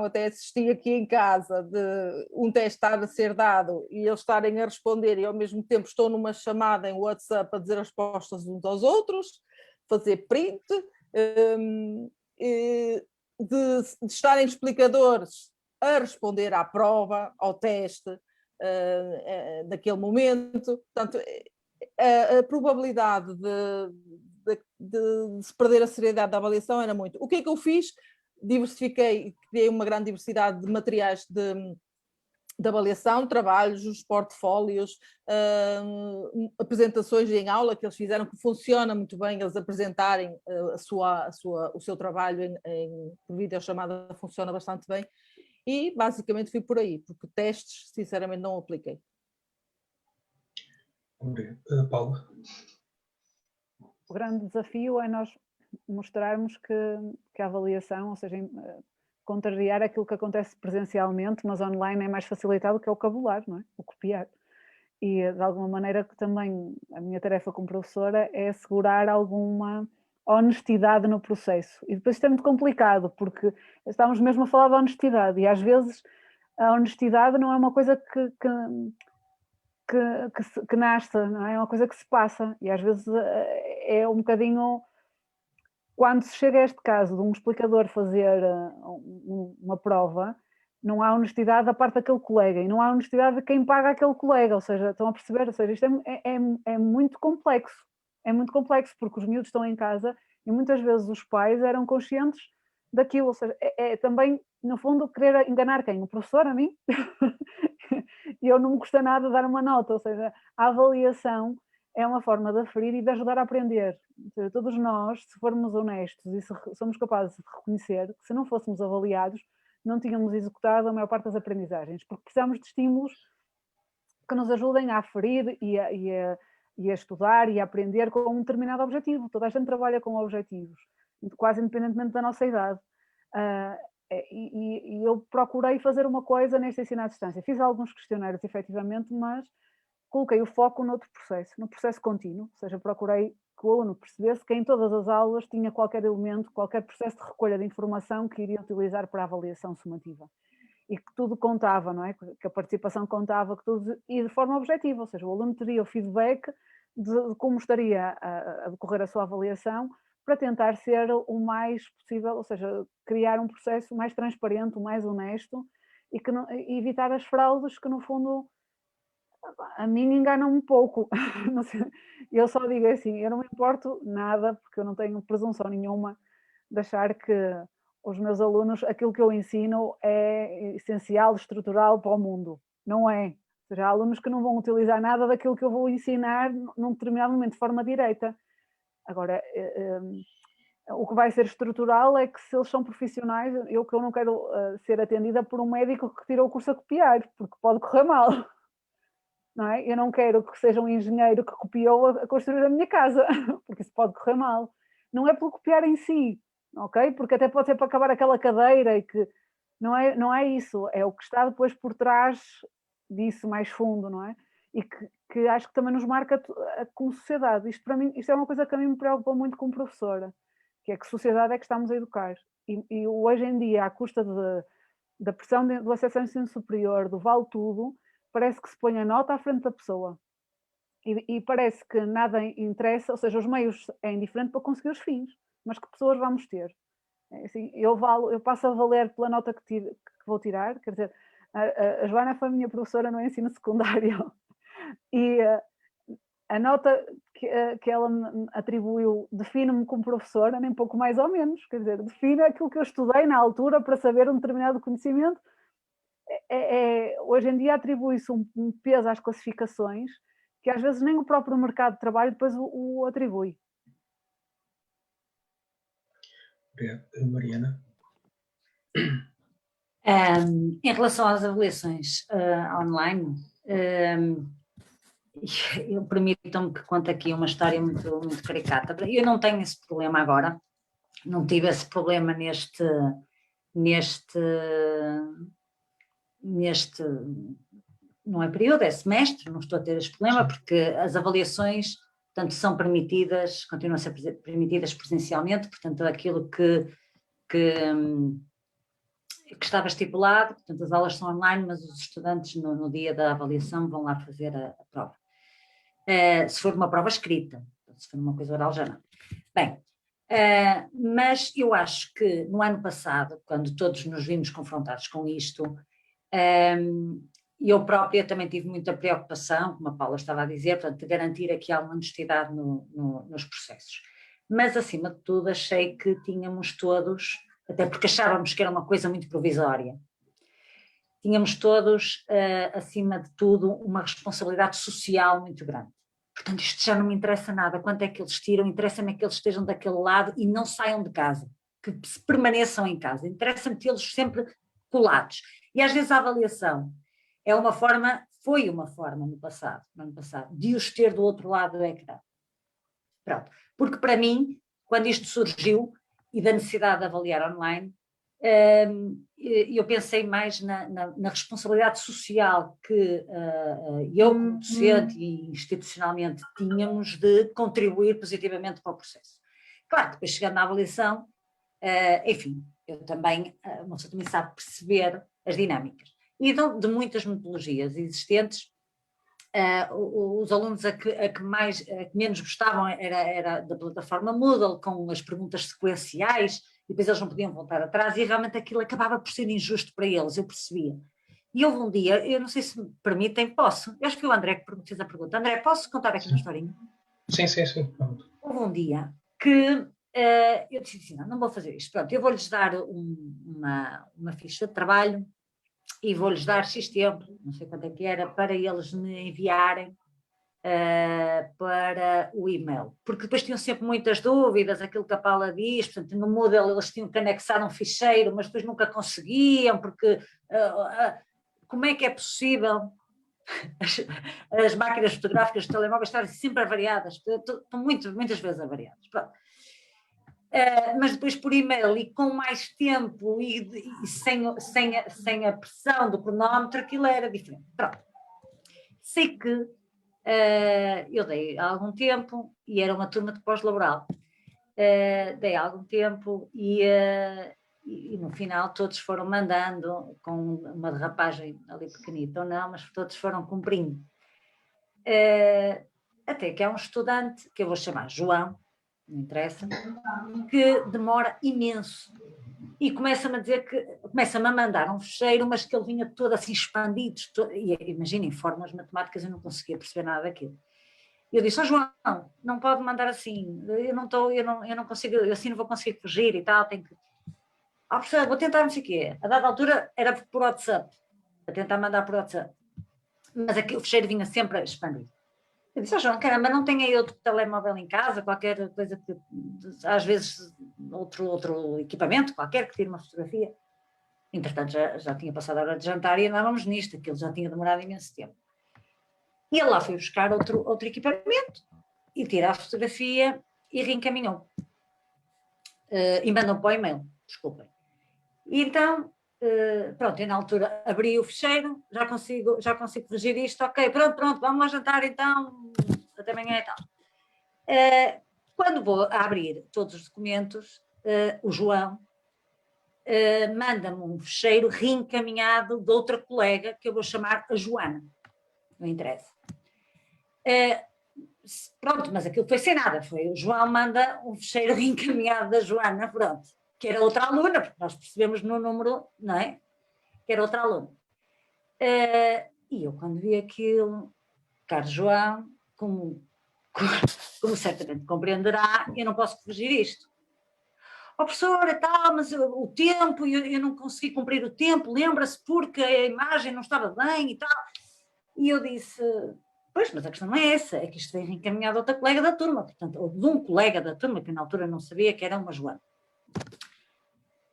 até assisti aqui em casa de um teste estar a ser dado e eles estarem a responder e ao mesmo tempo estou numa chamada em WhatsApp a dizer as respostas uns aos outros, fazer print, de estarem explicadores a responder à prova, ao teste, naquele momento. Portanto, a probabilidade de se perder a seriedade da avaliação era muito. O que é que eu fiz? Diversifiquei, criei uma grande diversidade de materiais de avaliação, trabalhos, os portfólios, apresentações em aula que eles fizeram, que funciona muito bem, eles apresentarem o seu trabalho por videochamada funciona bastante bem e basicamente fui por aí, porque testes sinceramente não apliquei. Obrigado. Paula? O grande desafio é nós mostrarmos que a avaliação, ou seja, contrariar aquilo que acontece presencialmente, mas online é mais facilitado, que é o cabular, não é? O copiar. E de alguma maneira que também a minha tarefa como professora é assegurar alguma honestidade no processo. E depois isto é muito complicado, porque estamos mesmo a falar de honestidade e às vezes a honestidade não é uma coisa que nasce, não é? É uma coisa que se passa, e às vezes é um bocadinho, quando se chega a este caso de um explicador fazer uma prova, não há honestidade da parte daquele colega, e não há honestidade de quem paga aquele colega, ou seja, estão a perceber? Ou seja, isto é muito complexo, porque os miúdos estão em casa, e muitas vezes os pais eram conscientes daquilo, ou seja, também, no fundo, querer enganar quem? O professor, a mim? E eu não me custa nada dar uma nota, ou seja, a avaliação é uma forma de aferir e de ajudar a aprender. Ou seja, todos nós, se formos honestos e se somos capazes de reconhecer que se não fôssemos avaliados, não tínhamos executado a maior parte das aprendizagens, porque precisamos de estímulos que nos ajudem a aferir e a estudar e a aprender com um determinado objetivo. Toda a gente trabalha com objetivos, quase independentemente da nossa idade. E eu procurei fazer uma coisa neste ensino à distância. Fiz alguns questionários, efetivamente, mas coloquei o foco noutro processo, no processo contínuo, ou seja, procurei que o aluno percebesse que em todas as aulas tinha qualquer elemento, qualquer processo de recolha de informação que iria utilizar para a avaliação sumativa. E que tudo contava, não é? Que a participação contava, que tudo, e de forma objetiva, ou seja, o aluno teria o feedback de como estaria a decorrer a sua avaliação, para tentar ser o mais possível, ou seja, criar um processo mais transparente, o mais honesto, e evitar as fraudes que, no fundo, a mim enganam um pouco. Não sei, eu só digo assim, eu não me importo nada, porque eu não tenho presunção nenhuma de achar que os meus alunos, aquilo que eu ensino é essencial, estrutural para o mundo. Não é. Ou seja, há alunos que não vão utilizar nada daquilo que eu vou ensinar num determinado momento de forma direta. Agora, o que vai ser estrutural é que, se eles são profissionais, eu não quero ser atendida por um médico que tirou o curso a copiar, porque pode correr mal. Não é? Eu não quero que seja um engenheiro que copiou a construir a minha casa, porque isso pode correr mal. Não é pelo copiar em si, ok? Porque até pode ser para acabar aquela cadeira, e que não é isso, é o que está depois por trás disso, mais fundo, não é? E que acho que também nos marca como sociedade. Isto, para mim, isto é uma coisa que a mim me preocupa muito como professora, que é que sociedade é que estamos a educar. E hoje em dia, à custa da pressão do acesso ao ensino superior, do vale tudo, parece que se põe a nota à frente da pessoa. E parece que nada interessa, ou seja, os meios é indiferente para conseguir os fins, mas que pessoas vamos ter? Assim, eu passo a valer pela nota que vou tirar, quer dizer, a Joana foi a minha professora no ensino secundário, e a nota que ela me atribuiu define-me como professora, nem pouco mais ou menos, quer dizer, define aquilo que eu estudei na altura para saber um determinado conhecimento. Hoje em dia atribui-se um peso às classificações que às vezes nem o próprio mercado de trabalho depois o atribui. Obrigado. Mariana? Em relação às avaliações online, eu permitam-me que conte aqui uma história muito, muito caricata. Eu não tenho esse problema agora, não tive esse problema neste não é período, é semestre, não estou a ter esse problema, porque as avaliações, portanto, são permitidas, continuam a ser permitidas presencialmente, portanto, aquilo que estava estipulado, portanto, as aulas são online, mas os estudantes no dia da avaliação vão lá fazer a prova. Se for uma prova escrita, se for uma coisa oral já não. Bem, mas eu acho que no ano passado, quando todos nos vimos confrontados com isto, eu própria também tive muita preocupação, como a Paula estava a dizer, portanto, de garantir aqui alguma honestidade nos processos. Mas, acima de tudo, achei que tínhamos todos, até porque achávamos que era uma coisa muito provisória, tínhamos todos, acima de tudo, uma responsabilidade social muito grande. Portanto, isto já não me interessa nada, quanto é que eles tiram, interessa-me é que eles estejam daquele lado e não saiam de casa, que permaneçam em casa, interessa-me tê-los sempre colados. E às vezes a avaliação foi uma forma no ano passado, de os ter do outro lado do ecrã. Pronto. Porque para mim, quando isto surgiu, e da necessidade de avaliar online, eu pensei mais na responsabilidade social que eu, como docente e institucionalmente, tínhamos de contribuir positivamente para o processo. Claro, depois chegando à avaliação, enfim, uma pessoa também sabe perceber as dinâmicas. E de muitas metodologias existentes, os alunos a que menos gostavam era da plataforma Moodle, com as perguntas sequenciais, e depois eles não podiam voltar atrás, e realmente aquilo acabava por ser injusto para eles, eu percebia. E houve um dia, eu não sei se me permitem, posso? Eu acho que foi o André que fez a pergunta. André, posso contar aqui uma historinha? Sim, sim, sim. Houve um dia que eu disse assim, não vou fazer isto. Pronto, eu vou-lhes dar uma ficha de trabalho e vou-lhes dar X tempo, não sei quanto é que era, para eles me enviarem para o e-mail. Porque depois tinham sempre muitas dúvidas, aquilo que a Paula diz, portanto, no Moodle eles tinham que anexar um ficheiro, mas depois nunca conseguiam, porque como é que é possível as máquinas fotográficas de telemóveis estarem sempre avariadas? Estão muitas vezes avariadas. Pronto. Mas depois por e-mail e com mais tempo e sem a pressão do cronómetro, aquilo era diferente. Pronto. Sei que eu dei há algum tempo e era uma turma de pós-laboral. Dei há algum tempo e no final todos foram mandando, com uma derrapagem ali pequenita ou não, mas todos foram cumprindo. Até que há um estudante, que eu vou chamar João, não interessa, que demora imenso e começa-me a dizer começa-me a mandar um fecheiro, mas que ele vinha todo assim expandido, e imaginem, fórmulas matemáticas, eu não conseguia perceber nada daquilo. Eu disse, João, não pode mandar assim, eu não consigo, eu assim não vou conseguir fugir e tal, tenho que... professor, vou tentar não sei o quê. A dada altura era por WhatsApp, a tentar mandar por WhatsApp, mas aqui o fecheiro vinha sempre expandido. Eu disse, João, caramba, não tem aí outro telemóvel em casa, qualquer coisa que, às vezes, outro equipamento, qualquer que tire uma fotografia. Entretanto, já tinha passado a hora de jantar e andávamos nisto, aquilo já tinha demorado imenso tempo. E ele lá foi buscar outro equipamento e tira a fotografia e reencaminhou. E mandou para o e-mail, desculpem. E então, pronto, eu na altura abri o fecheiro, já consigo corrigir isto, ok, pronto, vamos lá jantar então, até amanhã e tal. Quando vou abrir todos os documentos, o João manda-me um fecheiro reencaminhado de outra colega, que eu vou chamar a Joana, não interessa. Pronto, mas aquilo foi sem nada, foi o João manda um fecheiro reencaminhado da Joana, pronto, que era outra aluna, porque nós percebemos no número, não é? Que era outra aluna. E eu, quando vi aquilo, caro João, como certamente compreenderá, eu não posso corrigir isto. Professora, tal, mas o tempo, eu não consegui cumprir o tempo, lembra-se, porque a imagem não estava bem e tal. E eu disse, pois, mas a questão não é essa, é que isto foi reencaminhado a outra colega da turma, portanto, ou de um colega da turma, que na altura não sabia que era uma Joana.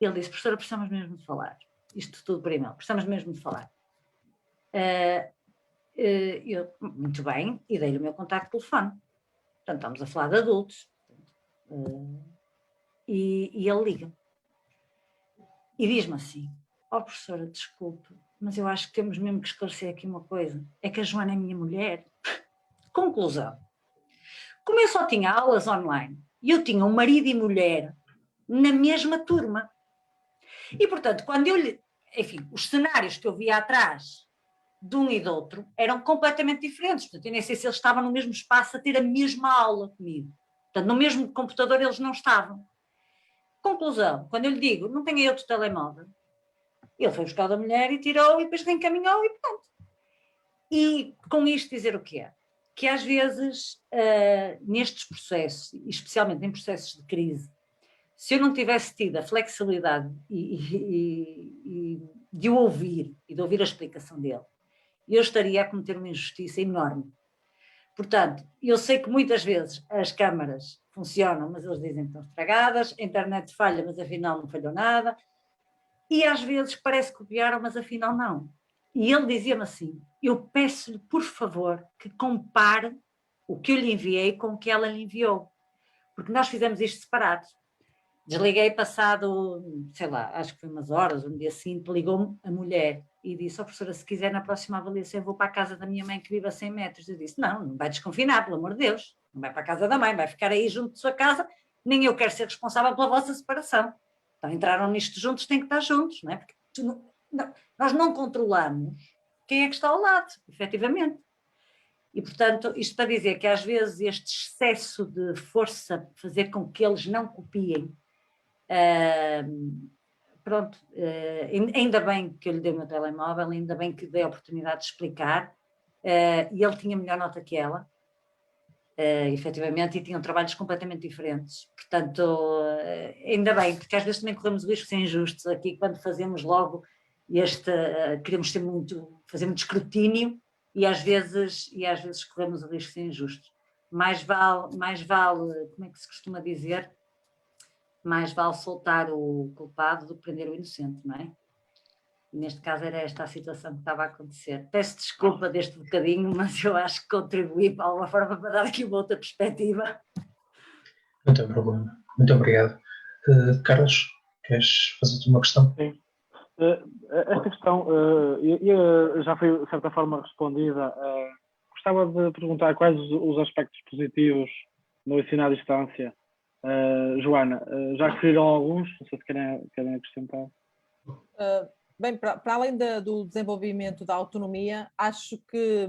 Ele disse, professora, precisamos mesmo de falar. Isto tudo por e-mail, precisamos mesmo de falar. Eu, muito bem, e dei-lhe o meu contacto de telefone. Portanto, estamos a falar de adultos. E ele liga. E diz-me assim, professora, desculpe, mas eu acho que temos mesmo que esclarecer aqui uma coisa. É que a Joana é minha mulher. Conclusão. Como eu só tinha aulas online, e eu tinha um marido e mulher na mesma turma. E, portanto, quando eu lhe... Enfim, os cenários que eu via atrás de um e do outro eram completamente diferentes. Portanto, eu nem sei se eles estavam no mesmo espaço a ter a mesma aula comigo. Portanto, no mesmo computador eles não estavam. Conclusão, quando eu lhe digo, não tenho aí outro telemóvel, ele foi buscar da mulher e tirou e depois reencaminhou e pronto. E com isto dizer o que é? Que às vezes, nestes processos, especialmente em processos de crise, se eu não tivesse tido a flexibilidade de o ouvir e de ouvir a explicação dele, eu estaria a cometer uma injustiça enorme. Portanto, eu sei que muitas vezes as câmaras funcionam, mas eles dizem que estão estragadas, a internet falha, mas afinal não falhou nada, e às vezes parece que copiaram, mas afinal não. E ele dizia-me assim, eu peço-lhe, por favor, que compare o que eu lhe enviei com o que ela lhe enviou, porque nós fizemos isto separado. Desliguei passado, sei lá, acho que foi umas horas, um dia seguinte, ligou-me a mulher e disse, professora, se quiser na próxima avaliação eu vou para a casa da minha mãe que vive a 100 metros. Eu disse, não vai desconfinar, pelo amor de Deus, não vai para a casa da mãe, vai ficar aí junto de sua casa, nem eu quero ser responsável pela vossa separação. Então entraram nisto juntos, têm que estar juntos, não é? Porque nós não controlamos quem é que está ao lado, efetivamente. E, portanto, isto para dizer que às vezes este excesso de força fazer com que eles não copiem, pronto, ainda bem que eu lhe dei o meu telemóvel, ainda bem que lhe dei a oportunidade de explicar, e ele tinha melhor nota que ela, efetivamente, e tinham trabalhos completamente diferentes. Portanto, ainda bem, porque às vezes também corremos o risco de ser injustos aqui quando fazemos logo queremos fazer muito escrutínio e às vezes corremos o risco de ser injustos. Mais vale, como é que se costuma dizer? Mais vale soltar o culpado do que prender o inocente, não é? E neste caso era esta a situação que estava a acontecer. Peço desculpa deste bocadinho, mas eu acho que contribuí de alguma forma para dar aqui uma outra perspectiva. Não tem problema. Muito obrigado. Carlos, queres fazer-te uma questão? Sim. Esta questão já foi de certa forma respondida. Gostava de perguntar quais os aspectos positivos no ensino à distância. Joana, já referiram alguns, não sei se querem acrescentar. Bem, para além do desenvolvimento da autonomia, acho que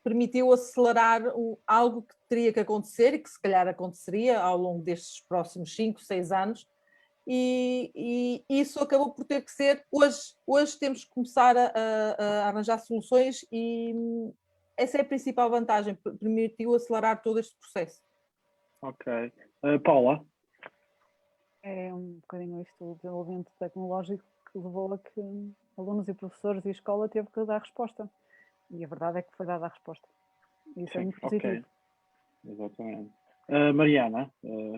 permitiu acelerar algo que teria que acontecer e que se calhar aconteceria ao longo destes próximos 5, 6 anos, e isso acabou por ter que ser, hoje temos que começar a arranjar soluções e essa é a principal vantagem, permitiu acelerar todo este processo. Ok. Paula? É um bocadinho isto, o desenvolvimento tecnológico que levou a que alunos e professores e a escola teve que dar resposta. E a verdade é que foi dada a resposta. E isso é muito positivo. Okay. Exatamente. Mariana,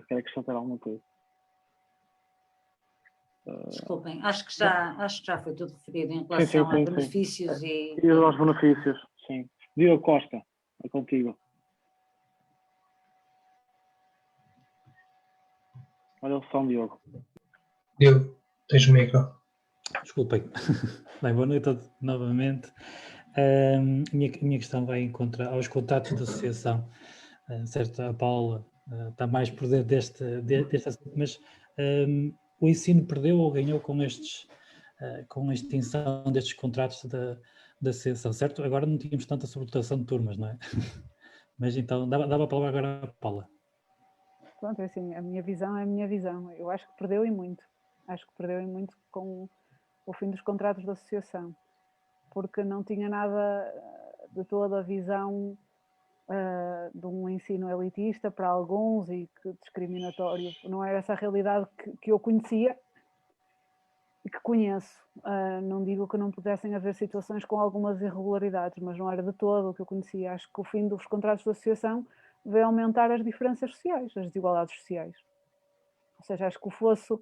quer acrescentar alguma coisa? Desculpem, acho que já foi tudo referido em relação a benefícios sim. E aos benefícios, sim. Diogo Costa, é contigo. Olha o som, Diogo. Diogo, tens o micro. Desculpem. Bem, boa noite novamente. A minha questão vai em contra aos contatos da associação. Certo, a Paula está mais por dentro deste assunto, mas o ensino perdeu ou ganhou com com a extinção destes contratos da associação, certo? Agora não tínhamos tanta sobrelotação de turmas, não é? Mas então, dava a palavra agora à Paula. Pronto, é assim, a minha visão é a minha visão. Eu acho que perdeu e muito. Acho que perdeu e muito com o fim dos contratos da associação, porque não tinha nada de toda a visão de um ensino elitista para alguns e que discriminatório. Não era essa a realidade que eu conhecia e que conheço. Não digo que não pudessem haver situações com algumas irregularidades, mas não era de todo o que eu conhecia. Acho que o fim dos contratos de associação veio aumentar as diferenças sociais, as desigualdades sociais. Ou seja, acho que o fosso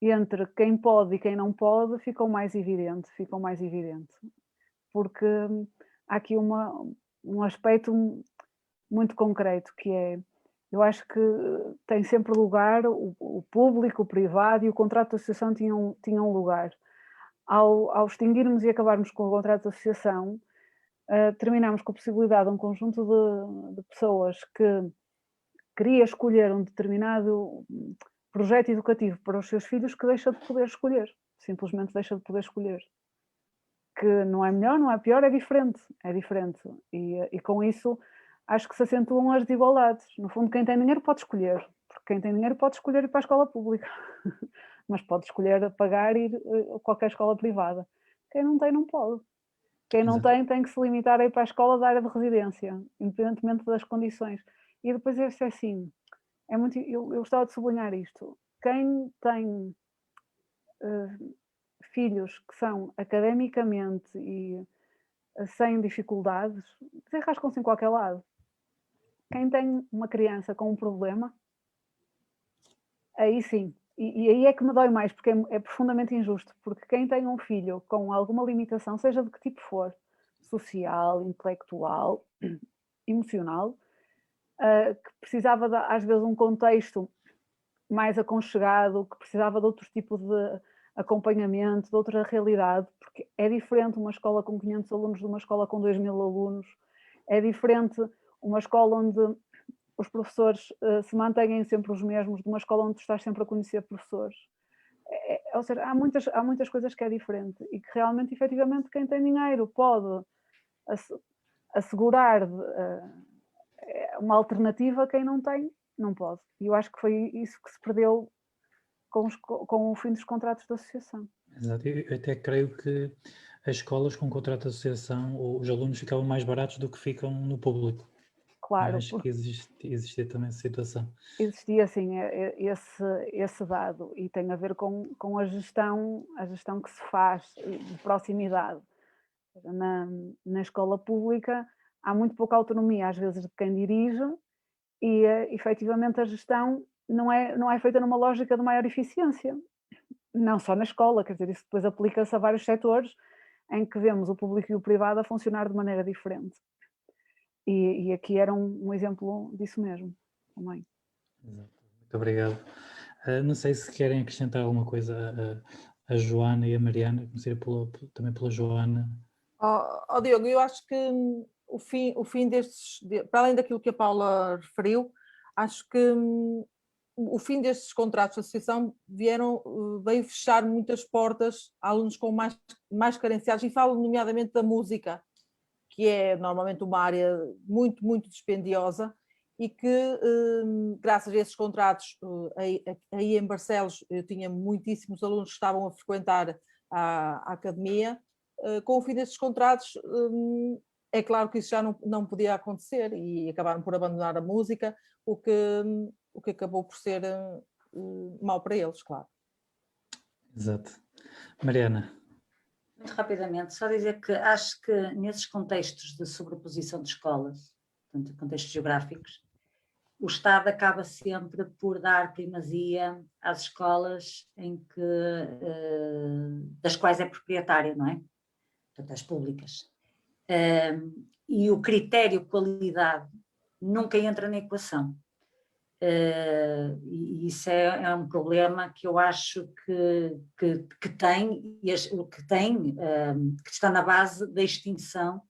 entre quem pode e quem não pode ficou mais evidente, porque há aqui um aspecto muito concreto, que é, eu acho que tem sempre lugar o público, o privado e o contrato de associação tinham lugar. Ao extinguirmos e acabarmos com o contrato de associação, terminamos com a possibilidade de um conjunto de pessoas que queria escolher um determinado projeto educativo para os seus filhos que deixa de poder escolher, simplesmente deixa de poder escolher. Que não é melhor, não é pior, é diferente. E com isso acho que se acentuam as desigualdades. No fundo, quem tem dinheiro pode escolher, porque quem tem dinheiro pode escolher ir para a escola pública, mas pode escolher pagar e ir a qualquer escola privada. Quem não tem, não pode. Quem não tem que se limitar a ir para a escola da área de residência, independentemente das condições. E depois é assim, eu gostava de sublinhar isto. Quem tem filhos que são academicamente e sem dificuldades, desenrascam-se em qualquer lado. Quem tem uma criança com um problema, aí sim. E aí é que me dói mais, porque é profundamente injusto, porque quem tem um filho com alguma limitação, seja de que tipo for, social, intelectual, emocional, que precisava de, às vezes, um contexto mais aconchegado, que precisava de outro tipo de acompanhamento, de outra realidade, porque é diferente uma escola com 500 alunos de uma escola com 2.000 alunos, é diferente uma escola onde os professores se mantêm sempre os mesmos, de uma escola onde tu estás sempre a conhecer professores. Ou seja, há muitas coisas que é diferente e que realmente, efetivamente, quem tem dinheiro pode assegurar uma alternativa a quem não tem, não pode. E eu acho que foi isso que se perdeu com o fim dos contratos de associação. Exato. Eu até creio que as escolas com contrato de associação, os alunos ficavam mais baratos do que ficam no público. Claro, Acho que existia também essa situação. existia assim esse dado, e tem a ver com a gestão que se faz de proximidade. Na escola pública há muito pouca autonomia às vezes de quem dirige, e efetivamente a gestão não é feita numa lógica de maior eficiência, não só na escola, quer dizer, isso depois aplica-se a vários setores em que vemos o público e o privado a funcionar de maneira diferente. E aqui era um exemplo disso mesmo também. Exato. Muito obrigado. Não sei se querem acrescentar alguma coisa a Joana e a Mariana, começar também pela Joana. Diogo, eu acho que o fim destes, para além daquilo que a Paula referiu, acho que o fim destes contratos de associação veio fechar muitas portas a alunos com mais carenciados, e falo nomeadamente da música, que é normalmente uma área muito, muito dispendiosa, e que graças a esses contratos, aí em Barcelos eu tinha muitíssimos alunos que estavam a frequentar a academia. Com o fim destes contratos, é claro que isso já não podia acontecer, e acabaram por abandonar a música, o que acabou por ser mau para eles, claro. Exato. Mariana. Muito rapidamente, só dizer que acho que nesses contextos de sobreposição de escolas, portanto, contextos geográficos, o Estado acaba sempre por dar primazia às escolas das quais é proprietária, não é? Portanto, as públicas. E o critério qualidade nunca entra na equação. E isso é um problema que eu acho que está na base da extinção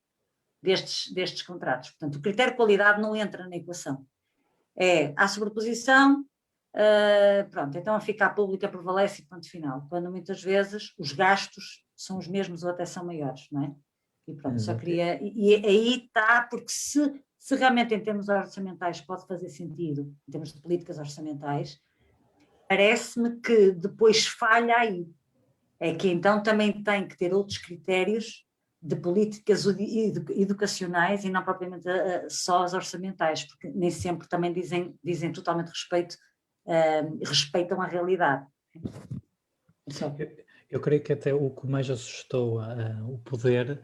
destes contratos. Portanto, o critério de qualidade não entra na equação. Há sobreposição, pronto, então a ficar pública prevalece e ponto final, quando muitas vezes os gastos são os mesmos ou até são maiores, não é? E pronto, só queria... E aí está, porque se realmente em termos orçamentais pode fazer sentido, em termos de políticas orçamentais, parece-me que depois falha aí. É que então também tem que ter outros critérios de políticas educacionais e não propriamente só as orçamentais, porque nem sempre também dizem totalmente respeitam a realidade. Eu creio que até o que mais assustou o poder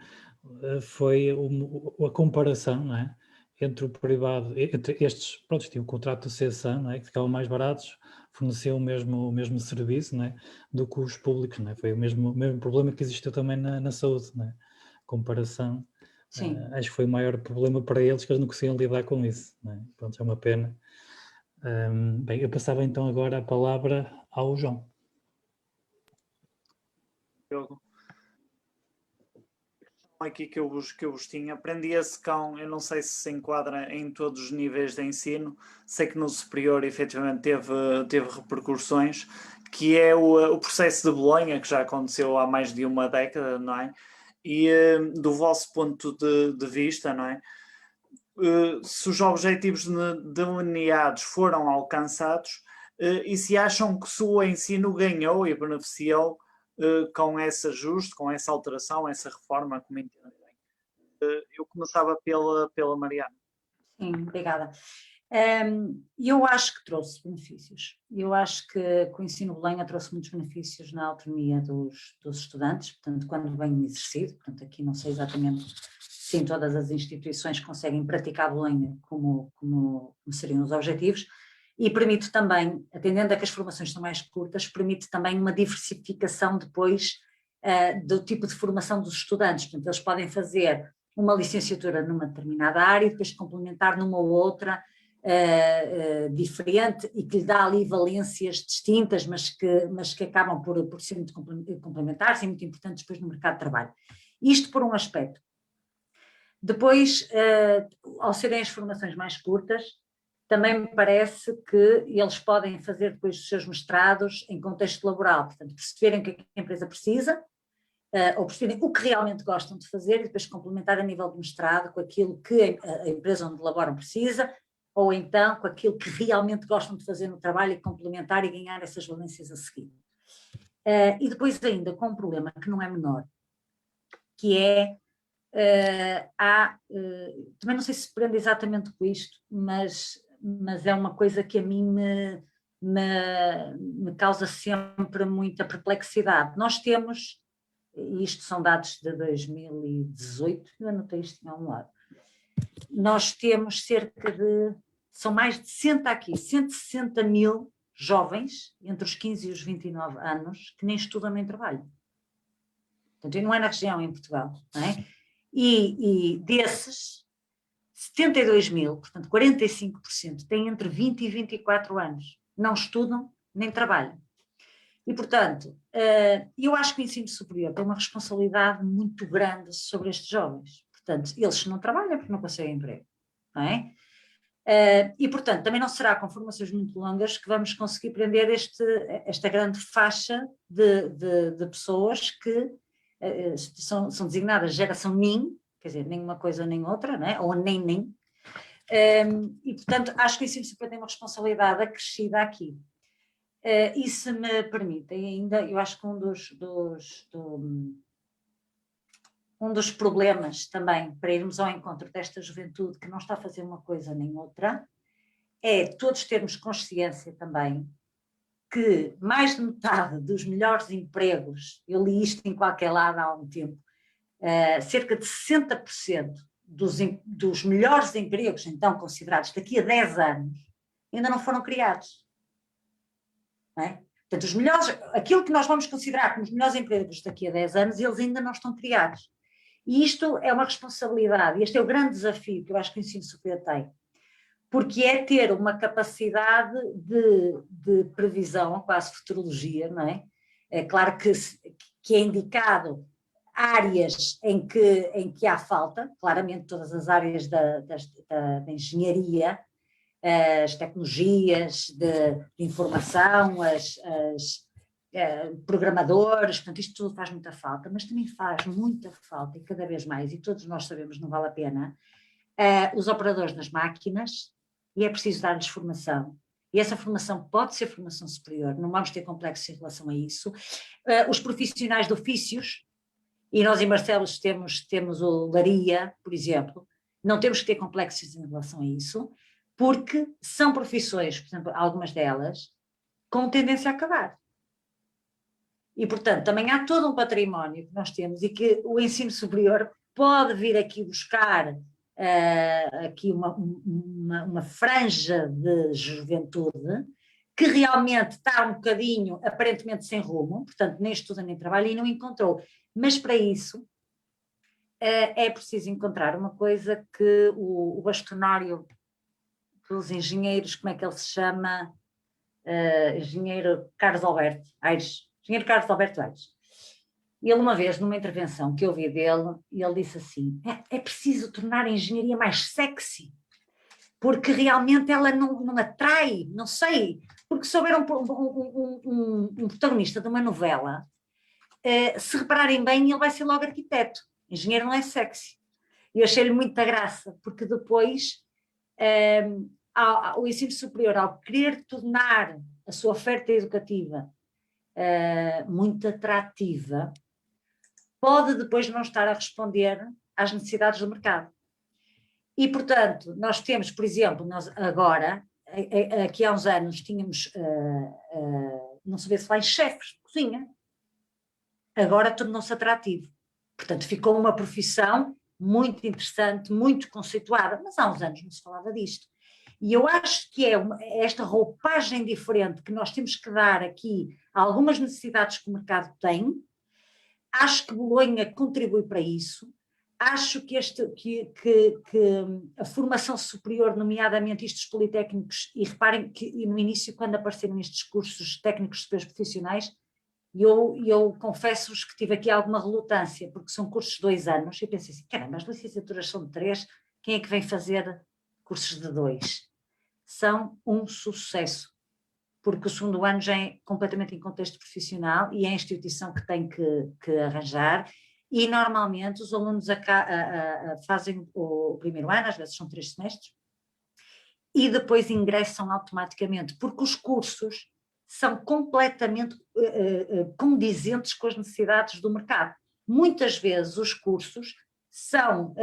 foi a comparação, não é? Entre o privado, entre estes, pronto, tinham o contrato de associação, não é? Que ficavam mais baratos, forneciam o mesmo serviço, não é? Do que os públicos, não é? Foi o mesmo problema que existiu também na saúde, não é? Comparação. Sim. Acho que foi o maior problema para eles, que eles não conseguiam lidar com isso, não é? Pronto, é uma pena. Bem, eu passava então agora a palavra ao João. Aqui que eu vos tinha, aprendi esse cão, eu não sei se enquadra em todos os níveis de ensino, sei que no superior efetivamente teve repercussões, que é o processo de Bolonha, que já aconteceu há mais de uma década, não é? E do vosso ponto de vista, não é? Se os objetivos delineados foram alcançados, e se acham que o ensino ganhou e beneficiou com esse ajuste, com essa alteração, essa reforma, como entendem. Eu começava pela Mariana. Sim, obrigada. Eu acho que trouxe benefícios. Eu acho que o ensino Bolonha trouxe muitos benefícios na autonomia dos estudantes, portanto, quando bem exercido, portanto, aqui não sei exatamente se em todas as instituições conseguem praticar Bolonha como seriam os objetivos, e permite também, atendendo a que as formações são mais curtas, permite também uma diversificação depois do tipo de formação dos estudantes. Portanto, eles podem fazer uma licenciatura numa determinada área e depois complementar numa ou outra diferente, e que lhe dá ali valências distintas, mas que acabam por ser muito complementares e muito importantes depois no mercado de trabalho. Isto por um aspecto. Depois, ao serem as formações mais curtas, também me parece que eles podem fazer depois os seus mestrados em contexto laboral, portanto, perceberem o que a empresa precisa ou perceberem o que realmente gostam de fazer e depois complementar a nível de mestrado com aquilo que a empresa onde laboram precisa, ou então com aquilo que realmente gostam de fazer no trabalho e complementar e ganhar essas valências a seguir. E depois ainda com um problema que não é menor, que é, também não sei se prende exatamente com isto, mas é uma coisa que a mim me causa sempre muita perplexidade. Nós temos, e isto são dados de 2018, eu anotei isto em algum lado, nós temos cerca de, são mais de 160 mil jovens, entre os 15 e os 29 anos, que nem estudam nem trabalham. Portanto, não é na região, em Portugal, não é? E desses, 72 mil, portanto 45%, têm entre 20 e 24 anos, não estudam nem trabalham. E, portanto, eu acho que o ensino superior tem uma responsabilidade muito grande sobre estes jovens. Portanto, eles não trabalham porque não conseguem emprego, não é? E, portanto, também não será com formações muito longas que vamos conseguir prender esta grande faixa de pessoas que são designadas geração NIN, quer dizer, nem uma coisa nem outra, não é? Ou nem. E, portanto, acho que o ensino superior tem uma responsabilidade acrescida aqui. E se me permitem ainda, eu acho que um dos problemas também para irmos ao encontro desta juventude que não está a fazer uma coisa nem outra, é todos termos consciência também que mais de metade dos melhores empregos, eu li isto em qualquer lado há um tempo, cerca de 60% dos melhores empregos, então considerados daqui a 10 anos, ainda não foram criados. Não é? Portanto, os melhores, aquilo que nós vamos considerar como os melhores empregos daqui a 10 anos, eles ainda não estão criados. E isto é uma responsabilidade, este é o grande desafio que eu acho que o ensino superior tem, porque é ter uma capacidade de previsão, quase futurologia, não é? É claro que é indicado áreas em que há falta, claramente todas as áreas da engenharia, as tecnologias de informação, programadores, portanto isto tudo faz muita falta, mas também faz muita falta, e cada vez mais, e todos nós sabemos, não vale a pena, os operadores das máquinas, e é preciso dar-lhes formação. E essa formação pode ser formação superior, não vamos ter complexos em relação a isso. Os profissionais de ofícios, e nós em Barcelos temos o Laria, por exemplo, não temos que ter complexos em relação a isso, porque são profissões, por exemplo, algumas delas, com tendência a acabar. E, portanto, também há todo um património que nós temos e que o ensino superior pode vir aqui buscar aqui uma franja de juventude que realmente está um bocadinho, aparentemente, sem rumo, portanto, nem estuda nem trabalha e não encontrou. Mas, para isso, é preciso encontrar uma coisa que o bastonário dos engenheiros, como é que ele se chama? Engenheiro Carlos Alberto Aires. Engenheiro Carlos Alberto Aires. Ele uma vez, numa intervenção que eu vi dele, ele disse assim, é preciso tornar a engenharia mais sexy, porque realmente ela não atrai, não sei, porque se houver um protagonista de uma novela, se repararem bem, ele vai ser logo arquiteto. Engenheiro não é sexy. E eu achei-lhe muita graça, porque depois o ensino superior, ao querer tornar a sua oferta educativa muito atrativa, pode depois não estar a responder às necessidades do mercado. E, portanto, nós temos, por exemplo, nós agora, aqui há uns anos, tínhamos, não se vê se vai chefes de cozinha, agora tornou-se atrativo. Portanto, ficou uma profissão muito interessante, muito conceituada, mas há uns anos não se falava disto. E eu acho que esta roupagem diferente que nós temos que dar aqui a algumas necessidades que o mercado tem. Acho que Bolonha contribui para isso, acho que a formação superior, nomeadamente estes politécnicos, e reparem que no início, quando apareceram estes cursos técnicos superiores profissionais, eu confesso-vos que tive aqui alguma relutância, porque são cursos de 2 anos, e pensei assim, caramba, as licenciaturas são de 3, quem é que vem fazer cursos de 2? São um sucesso. porque o segundo ano já é completamente em contexto profissional e é a instituição que tem que arranjar, e normalmente os alunos fazem o primeiro ano, às vezes são 3 semestres, e depois ingressam automaticamente, porque os cursos são completamente condizentes com as necessidades do mercado. Muitas vezes os cursos são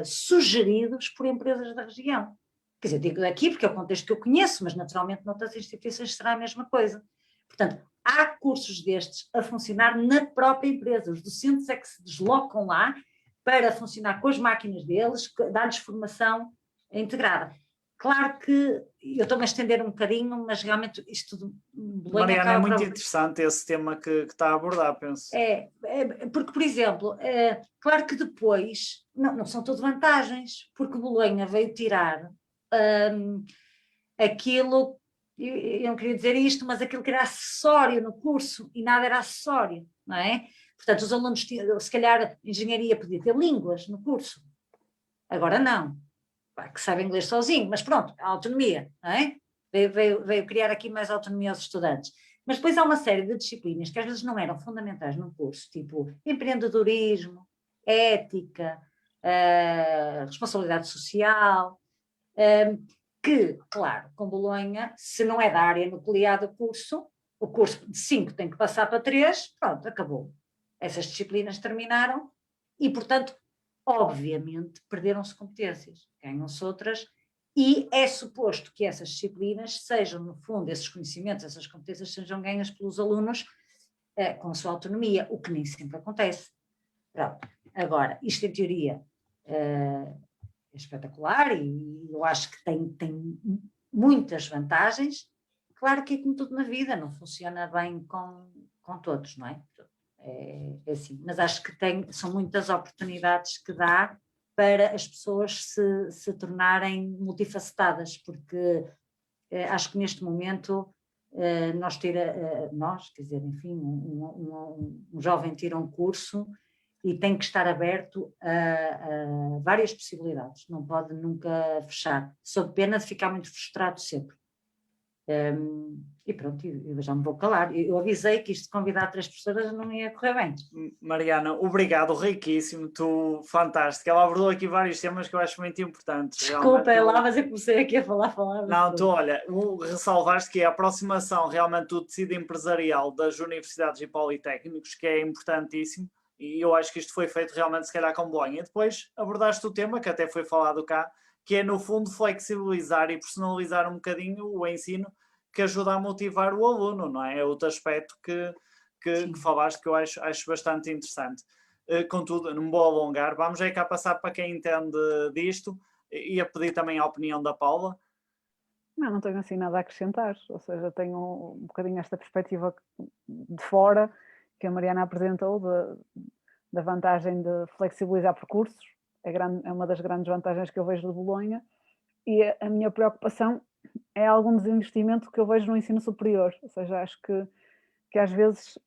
sugeridos por empresas da região. Quer dizer, digo aqui porque é o contexto que eu conheço, mas naturalmente noutras instituições será a mesma coisa. Portanto, há cursos destes a funcionar na própria empresa. Os docentes é que se deslocam lá para funcionar com as máquinas deles, dar-lhes formação integrada. Claro que eu estou-me a estender um bocadinho, mas realmente isto de Bolonha... Mariana, é muito interessante esse tema que está a abordar, penso. Porque, por exemplo, claro que depois, não são tudo vantagens, porque Bolonha veio tirar aquilo, eu não queria dizer isto, mas aquilo que era acessório no curso, e nada era acessório, não é? Portanto, os alunos, se calhar, engenharia podia ter línguas no curso, agora não. Que sabe inglês sozinho, mas pronto, a autonomia, não é? Veio criar aqui mais autonomia aos estudantes. Mas depois há uma série de disciplinas que às vezes não eram fundamentais num curso, tipo empreendedorismo, ética, responsabilidade social, que, claro, com Bolonha, se não é da área nuclear do curso, o curso de 5 tem que passar para 3, pronto, acabou. Essas disciplinas terminaram e, portanto, obviamente, perderam-se competências, ganham-se outras, e é suposto que essas disciplinas sejam, no fundo, esses conhecimentos, essas competências sejam ganhas pelos alunos com a sua autonomia, o que nem sempre acontece. Pronto. Agora, isto em teoria é espetacular e eu acho que tem muitas vantagens. Claro que é como tudo na vida, não funciona bem com todos, não é? É assim, mas acho que são muitas oportunidades que dá para as pessoas se tornarem multifacetadas, porque acho que neste momento quer dizer, enfim, um jovem tira um curso e tem que estar aberto a várias possibilidades, não pode nunca fechar, sob pena de ficar muito frustrado sempre. E pronto, eu já me vou calar. Eu avisei que isto de convidar 3 professoras não ia correr bem. Mariana, obrigado, riquíssimo, tu fantástica. Ela abordou aqui vários temas que eu acho muito importantes. Desculpa lá, mas eu comecei aqui a falar. Não, tu olha, ressalvaste que a aproximação realmente do tecido empresarial das universidades e politécnicos, que é importantíssimo, e eu acho que isto foi feito realmente se calhar com Bolonha. E depois abordaste o tema, que até foi falado cá, que é no fundo flexibilizar e personalizar um bocadinho o ensino, que ajuda a motivar o aluno, não é? É outro aspecto que falaste que eu acho bastante interessante. Contudo, não vou alongar, vamos aí cá passar para quem entende disto e a pedir também a opinião da Paula. Não tenho assim nada a acrescentar, ou seja, tenho um bocadinho esta perspectiva de fora que a Mariana apresentou da vantagem de flexibilizar percursos, é uma das grandes vantagens que eu vejo de Bolonha, e a minha preocupação é algum desinvestimento que eu vejo no ensino superior, ou seja, acho que às vezes,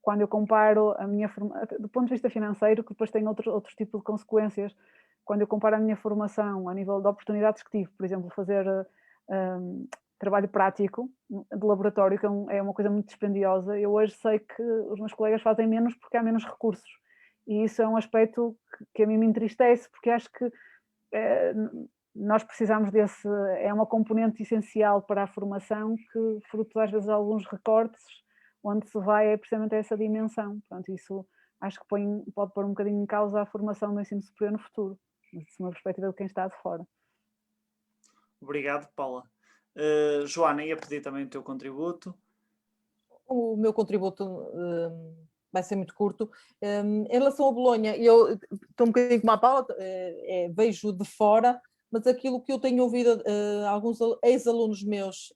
quando eu comparo a minha formação, do ponto de vista financeiro, que depois tem outro tipo de consequências, quando eu comparo a minha formação a nível de oportunidades que tive, por exemplo, fazer trabalho prático de laboratório, que é uma coisa muito dispendiosa, eu hoje sei que os meus colegas fazem menos porque há menos recursos, e isso é um aspecto que a mim me entristece, porque acho que nós precisamos é uma componente essencial para a formação, que fruto às vezes de alguns recortes, onde se vai precisamente a essa dimensão. Portanto, isso acho que pode pôr um bocadinho em causa a formação do ensino superior no futuro, mas isso é uma perspectiva de quem está de fora. Obrigado, Paula. Joana, ia pedir também o teu contributo. O meu contributo vai ser muito curto. Em relação a Bolonha, eu estou um bocadinho como a Paula, vejo de fora, mas aquilo que eu tenho ouvido alguns ex-alunos meus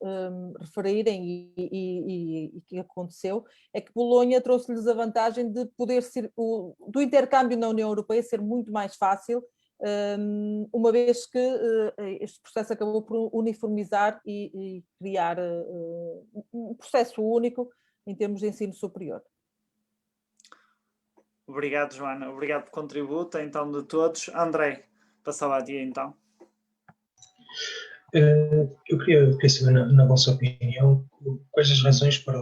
referirem e que aconteceu, é que Bolonha trouxe-lhes a vantagem de poder ser, do intercâmbio na União Europeia ser muito mais fácil, uma vez que este processo acabou por uniformizar e criar um processo único em termos de ensino superior. Obrigado, Joana. Obrigado pelo contributo, então, de todos. André, passava a ti, então. Eu queria saber, na vossa opinião, quais as razões para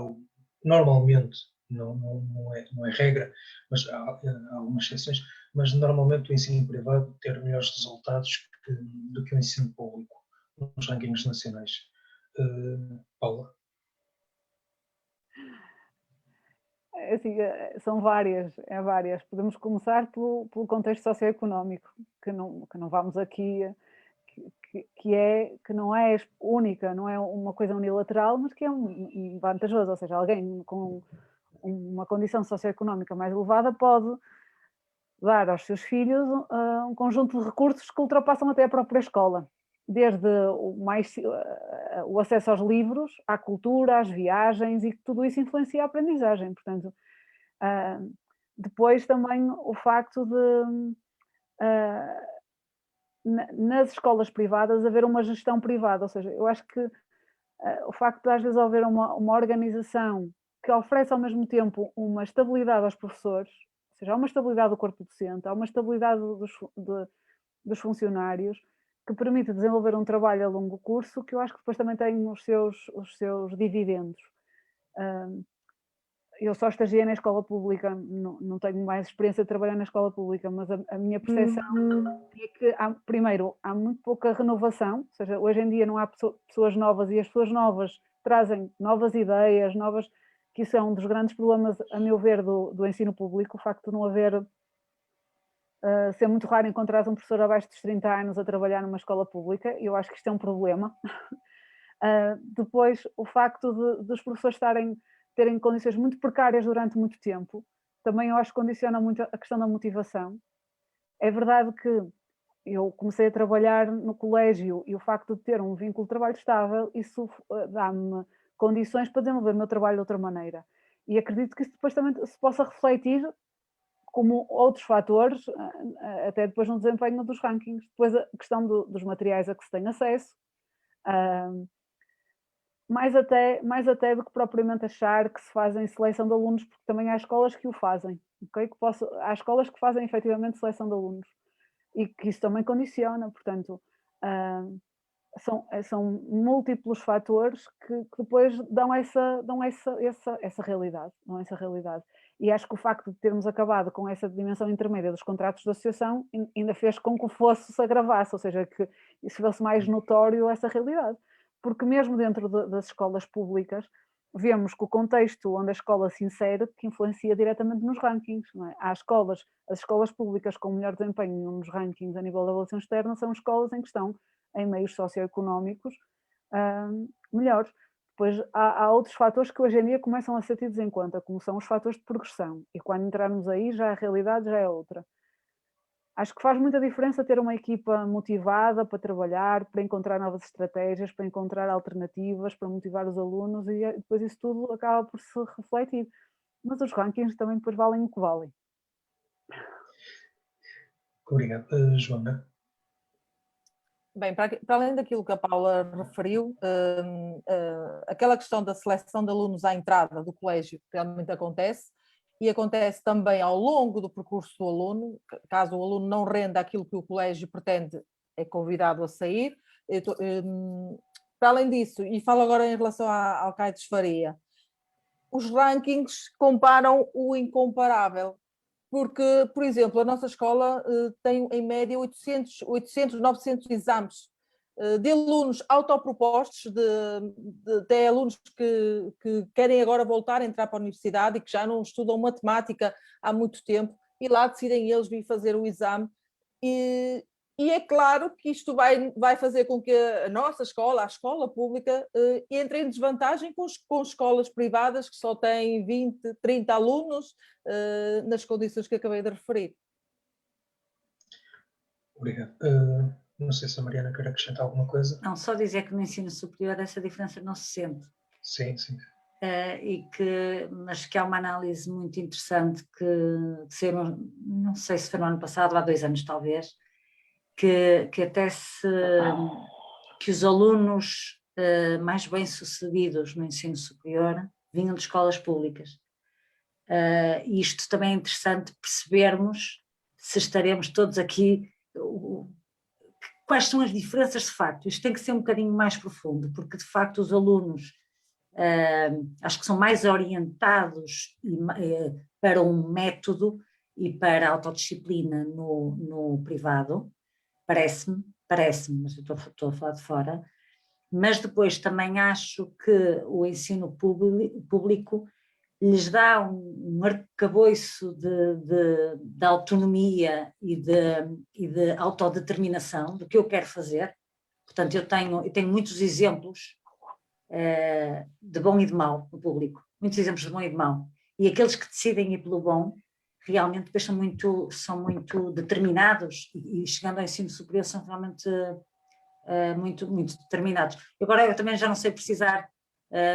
normalmente, não é regra, mas há algumas exceções, mas normalmente o ensino privado ter melhores resultados do que o ensino público nos rankings nacionais. Paula? Assim, são várias. Podemos começar pelo contexto socioeconómico, que não vamos aqui, que não é única, não é uma coisa unilateral, mas que é vantajoso, ou seja, alguém com uma condição socioeconómica mais elevada pode dar aos seus filhos um conjunto de recursos que ultrapassam até a própria escola, desde o acesso aos livros, à cultura, às viagens, e tudo isso influencia a aprendizagem. Portanto, depois também o facto de nas escolas privadas haver uma gestão privada, ou seja, eu acho que o facto de às vezes haver uma organização que oferece ao mesmo tempo uma estabilidade aos professores, ou seja, há uma estabilidade do corpo docente, há uma estabilidade dos funcionários, que permite desenvolver um trabalho a longo curso, que eu acho que depois também tem os seus dividendos. Eu só estagiei na escola pública, não tenho mais experiência de trabalhar na escola pública, mas a minha percepção é que, primeiro, há muito pouca renovação, ou seja, hoje em dia não há pessoas novas, e as pessoas novas trazem novas ideias, que isso é um dos grandes problemas, a meu ver, do ensino público, o facto de não haver, ser muito raro encontrar um professor abaixo dos 30 anos a trabalhar numa escola pública, e eu acho que isto é um problema. Depois, o facto dos professores terem condições muito precárias durante muito tempo, também eu acho que condiciona muito a questão da motivação. É verdade que eu comecei a trabalhar no colégio, e o facto de ter um vínculo de trabalho estável, isso dá-me condições para desenvolver o meu trabalho de outra maneira. E acredito que isso depois também se possa refletir como outros fatores, até depois no desempenho dos rankings. Depois a questão dos materiais a que se tem acesso, mais até do que propriamente achar que se fazem seleção de alunos, porque também há escolas que o fazem, okay? Há escolas que fazem efetivamente seleção de alunos, e que isso também condiciona, portanto, são múltiplos fatores que depois dão essa realidade, dão essa realidade. E acho que o facto de termos acabado com essa dimensão intermédia dos contratos de associação ainda fez com que o fosso se agravasse, ou seja, que isso fosse mais notório essa realidade. Porque mesmo dentro das escolas públicas, vemos que o contexto onde a escola se insere que influencia diretamente nos rankings. Não é? As escolas públicas com melhor desempenho nos rankings a nível da avaliação externa são escolas em que estão em meios socioeconómicos melhores. Depois há outros fatores que hoje em dia começam a ser tidos em conta, como são os fatores de progressão, e quando entrarmos aí já a realidade já é outra. Acho que faz muita diferença ter uma equipa motivada para trabalhar, para encontrar novas estratégias, para encontrar alternativas, para motivar os alunos, e depois isso tudo acaba por se refletir. Mas os rankings também depois valem o que valem. Obrigado. Joana? Bem, para além daquilo que a Paula referiu, aquela questão da seleção de alunos à entrada do colégio realmente acontece, e acontece também ao longo do percurso do aluno. Caso o aluno não renda aquilo que o colégio pretende, é convidado a sair. Para além disso, e falo agora em relação ao CAITES Faria, os rankings comparam o incomparável. Porque, por exemplo, a nossa escola tem em média 800, 900 exames de alunos autopropostos, de alunos que querem agora voltar a entrar para a universidade e que já não estudam matemática há muito tempo, e lá decidem eles vir fazer o exame. E é claro que isto vai fazer com que a nossa escola, a escola pública, entre em desvantagem com escolas privadas que só têm 20, 30 alunos, nas condições que acabei de referir. Obrigado. Não sei se a Mariana quer acrescentar alguma coisa. Não, só dizer que no ensino superior essa diferença não se sente. Sim, sim. Mas que há uma análise muito interessante não sei se foi no ano passado, há 2 anos talvez, que até que os alunos mais bem-sucedidos no ensino superior vinham de escolas públicas. Isto também é interessante percebermos se estaremos todos aqui, quais são as diferenças de facto? Isto tem que ser um bocadinho mais profundo, porque de facto os alunos acho que são mais orientados para um método e para a autodisciplina no privado, parece-me, mas eu estou a falar de fora, mas depois também acho que o ensino público lhes dá um arcabouço de autonomia e de autodeterminação do que eu quero fazer. Portanto, eu tenho muitos exemplos de bom e de mau no público, muitos exemplos de bom e de mau. E aqueles que decidem ir pelo bom, realmente depois são muito determinados e chegando ao ensino superior são realmente muito, muito determinados. Agora eu também já não sei precisar,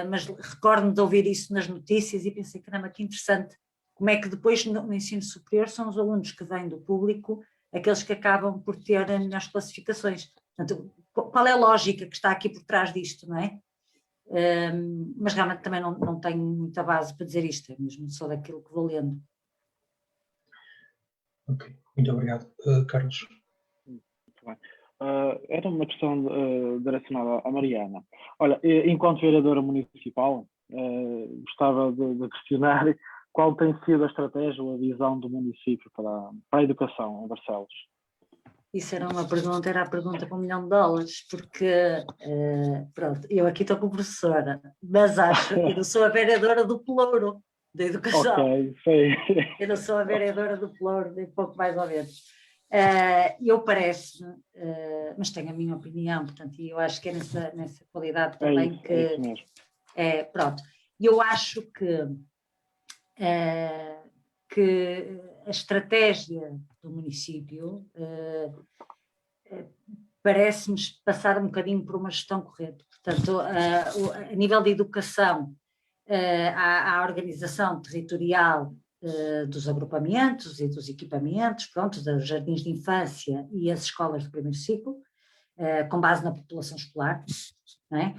mas recordo-me de ouvir isso nas notícias e pensei, caramba, que interessante, como é que depois no ensino superior são os alunos que vêm do público aqueles que acabam por ter melhores classificações. Portanto, qual é a lógica que está aqui por trás disto, não é? Mas realmente também não tenho muita base para dizer isto, é mesmo só daquilo que vou lendo. Ok, muito obrigado. Carlos? Muito bem. Era uma questão direcionada à Mariana. Olha, enquanto vereadora municipal, gostava de questionar qual tem sido a estratégia ou a visão do município para a educação em Barcelos. Isso era a pergunta com $1 milhão, porque, pronto, eu aqui estou como professora, mas acho que eu sou a vereadora do Pelouro, da educação. Ok, sei. Eu não sou a vereadora do Pelouro, nem pouco mais ou menos. Eu parece-me, mas tenho a minha opinião, portanto, e eu acho que é nessa qualidade também isso, é isso mesmo. Pronto, eu acho que a estratégia do município parece-me passar um bocadinho por uma gestão correta. Portanto, a nível de educação, há a organização territorial dos agrupamentos e dos equipamentos, pronto, dos jardins de infância e as escolas do primeiro ciclo, com base na população escolar, não é?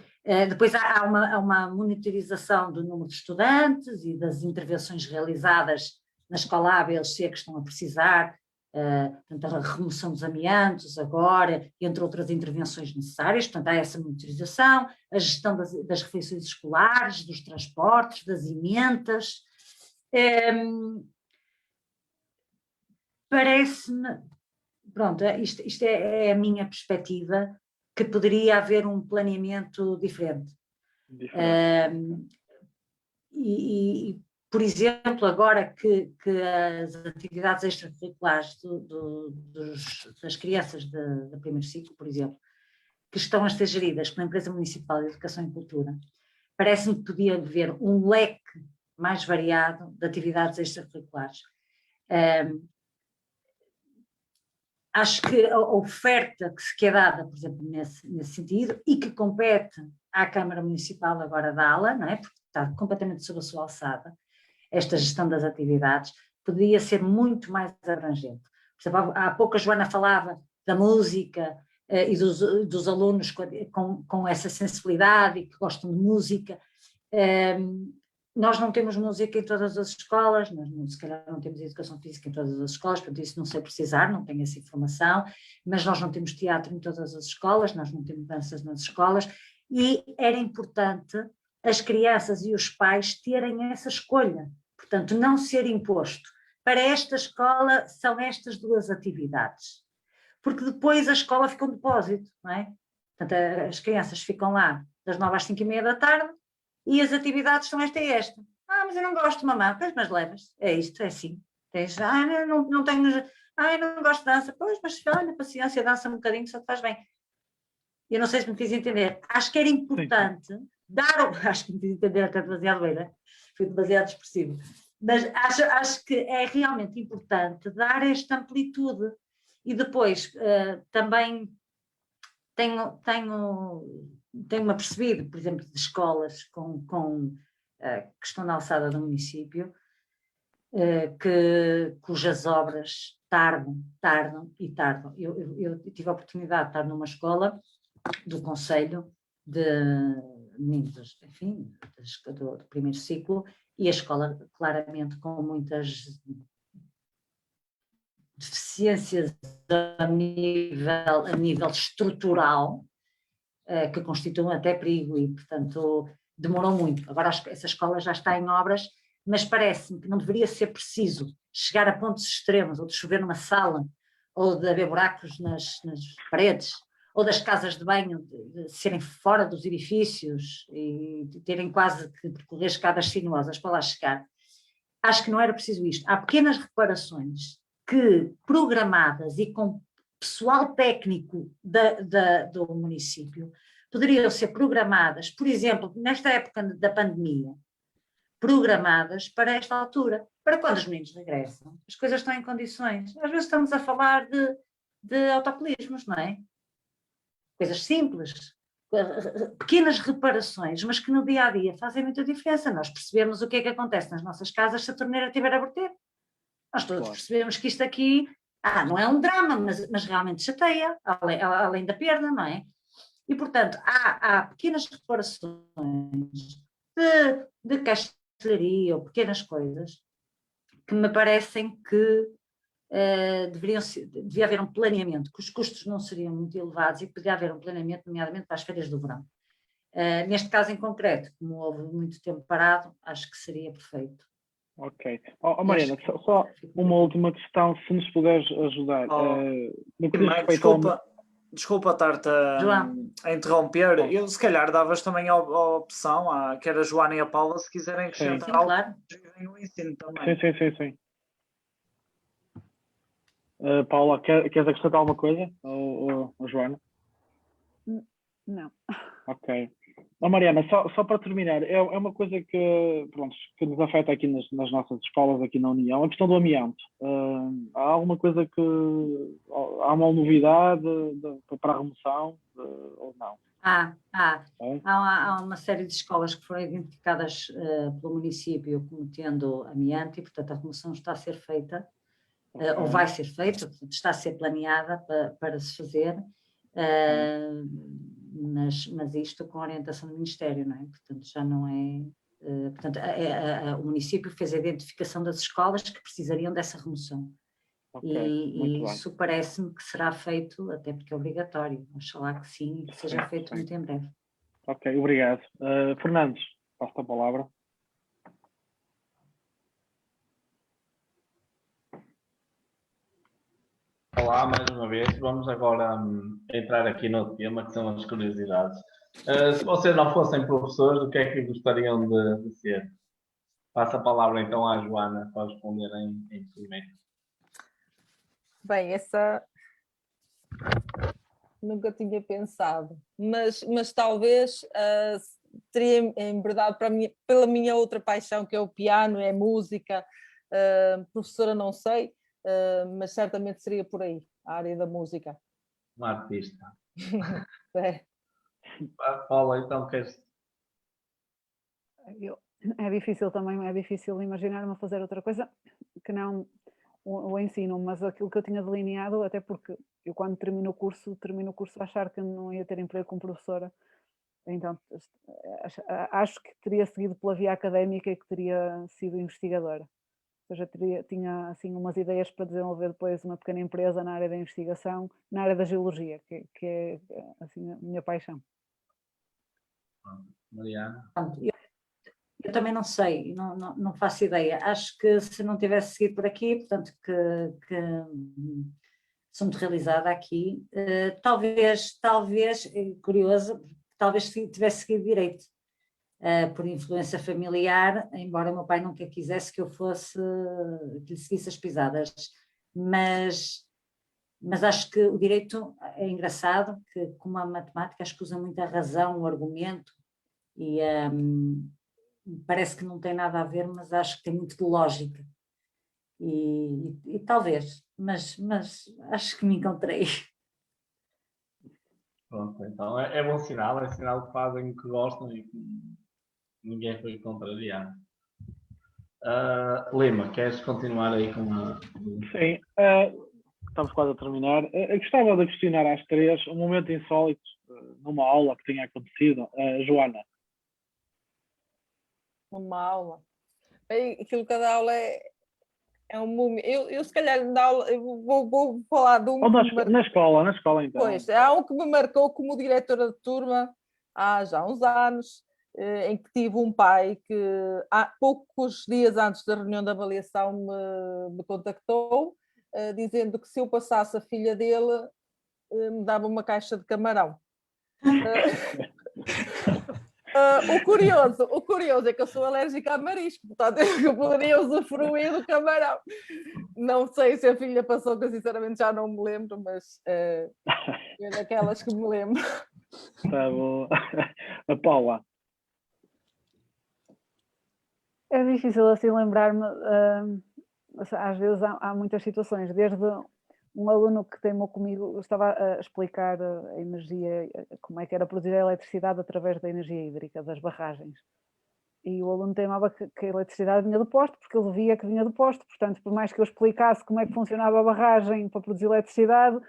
Depois há uma monitorização do número de estudantes e das intervenções realizadas na escola A, B ou C que estão a precisar, portanto, a remoção dos amiantos agora, entre outras intervenções necessárias, portanto há essa monitorização, a gestão das refeições escolares, dos transportes, das emendas. Parece-me, pronto, isto é a minha perspectiva, que poderia haver um planeamento diferente. Por exemplo, agora que as atividades extracurriculares das crianças do primeiro ciclo, por exemplo, que estão a ser geridas pela Empresa Municipal de Educação e Cultura, parece-me que podia haver um leque mais variado de atividades extracurriculares. Acho que a oferta que é dada, por exemplo, nesse sentido, e que compete à Câmara Municipal agora dá-la, não é? Porque está completamente sob a sua alçada, esta gestão das atividades, poderia ser muito mais abrangente. Por exemplo, há pouco a Joana falava da música e dos alunos com essa sensibilidade e que gostam de música. Nós não temos música em todas as escolas, nós se calhar não temos educação física em todas as escolas, portanto isso não sei precisar, não tenho essa informação, mas nós não temos teatro em todas as escolas, nós não temos danças nas escolas, e era importante as crianças e os pais terem essa escolha, portanto não ser imposto. Para esta escola são estas duas atividades, porque depois a escola fica um depósito, não é? Portanto as crianças ficam lá das 9 às 5:30 da tarde, e as atividades são esta e esta. Mas eu não gosto de mamar. Pois, mas levas. É isto, é assim. Tens, não tenho... eu não gosto de dança. Pois, mas olha, paciência, dança um bocadinho, só te faz bem. Eu não sei se me fiz entender. Acho que era importante acho que me fiz entender até demasiado bem, né? Fui demasiado expressivo. Mas acho que é realmente importante dar esta amplitude. E depois, também tenho-me apercebido, por exemplo, de escolas que estão na alçada do município, cujas obras tardam. Eu tive a oportunidade de estar numa escola do Conselho de meninos, enfim, do primeiro ciclo, e a escola claramente com muitas deficiências a nível estrutural, que constituem até perigo e, portanto, demorou muito. Agora essa escola já está em obras, mas parece-me que não deveria ser preciso chegar a pontos extremos, ou de chover numa sala, ou de haver buracos nas paredes, ou das casas de banho de serem fora dos edifícios e de terem quase que percorrer escadas sinuosas para lá chegar. Acho que não era preciso isto. Há pequenas reparações que, programadas e com pessoal técnico do município, poderiam ser programadas, por exemplo, nesta época da pandemia, programadas para esta altura, para quando os meninos regressam, as coisas estão em condições. Às vezes estamos a falar de autocolismos, não é? Coisas simples, pequenas reparações, mas que no dia a dia fazem muita diferença. Nós percebemos o que é que acontece nas nossas casas se a torneira estiver a verter. Nós todos percebemos que isto aqui não é um drama, mas realmente chateia, além da perda, não é? E, portanto, há pequenas reparações de caixaria ou pequenas coisas que me parecem que devia haver um planeamento, que os custos não seriam muito elevados e que poderia haver um planeamento, nomeadamente para as férias do verão. Neste caso em concreto, como houve muito tempo parado, acho que seria perfeito. Ok. Mariana, só uma última questão, se nos puderes ajudar. Desculpa estar-te a interromper. Eu, se calhar, davas também a opção, quer a Joana e a Paula, se quiserem acrescentar algo, claro. No ensino também. Sim. Paula, queres acrescentar alguma coisa? Ou Joana? Não. Ok. Mariana, só para terminar, é uma coisa que nos afeta aqui nas nossas escolas, aqui na União, a questão do amianto. Há alguma coisa há uma novidade para a remoção ou não? Há uma série de escolas que foram identificadas pelo município como tendo amianto e, portanto, a remoção está a ser feita, ou vai ser feita, portanto, está a ser planeada para se fazer. Mas isto com a orientação do Ministério, não é? Portanto, já não é... portanto, o município fez a identificação das escolas que precisariam dessa remoção. E isso parece-me que será feito, até porque é obrigatório. Oxalá que sim, e que seja feito muito em breve. Ok, obrigado. Fernandes, passo a palavra. Olá, mais uma vez. Vamos agora entrar aqui no tema que são as curiosidades. Se vocês não fossem professores, o que é que gostariam de ser? Passo a palavra então à Joana para responder em primeiro. Bem, essa nunca tinha pensado, mas talvez teria embredado pela minha outra paixão, que é o piano, é a música. Professora não sei, mas certamente seria por aí, a área da música. Uma artista. Paula, então queres... É difícil imaginar-me a fazer outra coisa que não o ensino, mas aquilo que eu tinha delineado, até porque eu quando termino o curso a achar que não ia ter emprego como professora, então acho que teria seguido pela via académica e que teria sido investigadora. Ou seja, tinha assim umas ideias para desenvolver depois uma pequena empresa na área da investigação, na área da geologia, que é assim a minha paixão. Mariana? Eu também não sei, não faço ideia. Acho que se não tivesse seguido por aqui, portanto que sou muito realizada aqui, talvez, curioso, talvez tivesse seguido direito. Por influência familiar, embora o meu pai nunca quisesse que eu que lhe seguisse as pisadas, mas acho que o direito é engraçado, que como a matemática acho que usa muito a razão, o argumento, e parece que não tem nada a ver, mas acho que tem muito de lógica, e talvez, mas acho que me encontrei. Pronto, então é bom sinal, é sinal que fazem o que gostam e que ninguém foi contrariado. Lima, queres continuar aí com a... Sim, estamos quase a terminar. Eu gostava de questionar às três um momento insólito numa aula que tenha acontecido. Joana. Uma aula. Bem, aquilo que cada aula É um momento. Eu se calhar na aula, eu vou falar de um. Ou na escola então. Pois, há um que me marcou como diretora de turma há já uns anos, em que tive um pai que há poucos dias antes da reunião de avaliação me contactou, dizendo que se eu passasse a filha dele, me dava uma caixa de camarão. O curioso é que eu sou alérgica a marisco, portanto eu poderia usufruir do camarão. Não sei se a filha passou, que eu sinceramente já não me lembro, mas é daquelas que me lembro. Tá bom. A Paula. É difícil assim lembrar-me, às vezes há muitas situações, desde um aluno que teimou comigo, eu estava a explicar a energia, como é que era produzir a eletricidade através da energia hídrica, das barragens. E o aluno teimava que a eletricidade vinha do posto, porque ele via que vinha do posto, portanto, por mais que eu explicasse como é que funcionava a barragem para produzir eletricidade,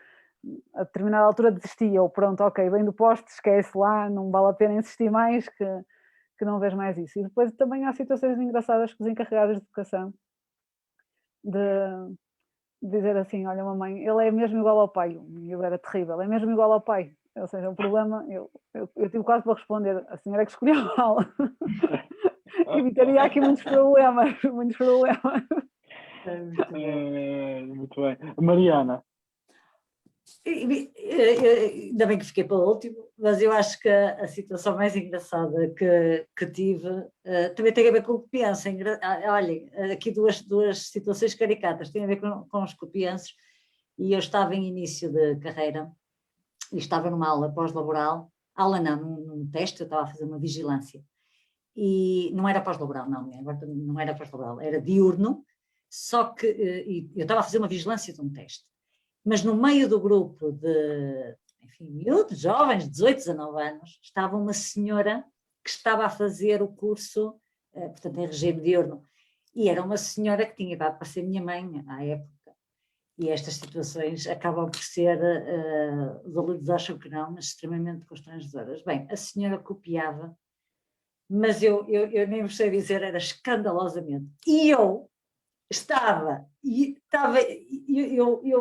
a determinada altura desistia, ou pronto, ok, vem do posto, esquece lá, não vale a pena insistir mais, que não vês mais isso. E depois também há situações engraçadas com os encarregados de educação, de dizer assim, olha mamãe, ele é mesmo igual ao pai, e eu era terrível, é mesmo igual ao pai, ou seja, o problema, eu tive quase para responder, a senhora é que escolheu a aula, evitaria aqui muitos problemas. Muito bem. Mariana. Ainda bem que fiquei para o último, mas eu acho que a situação mais engraçada que tive também tem a ver com o copiança. Olhem, aqui duas situações caricatas, tem a ver com os copianços, e eu estava em início de carreira e estava numa aula pós-laboral, num teste, eu estava a fazer uma vigilância, e não era pós-laboral, agora não era pós-laboral, era diurno, só que eu estava a fazer uma vigilância de um teste. Mas no meio do grupo de, enfim, miúdos, jovens, 18, 19 anos, estava uma senhora que estava a fazer o curso, portanto, em regime diurno. E era uma senhora que tinha idade para ser minha mãe à época. E estas situações acabam por ser, os alunos acham que não, mas extremamente constrangedoras. Bem, a senhora copiava, mas eu nem vos sei dizer, era escandalosamente. E eu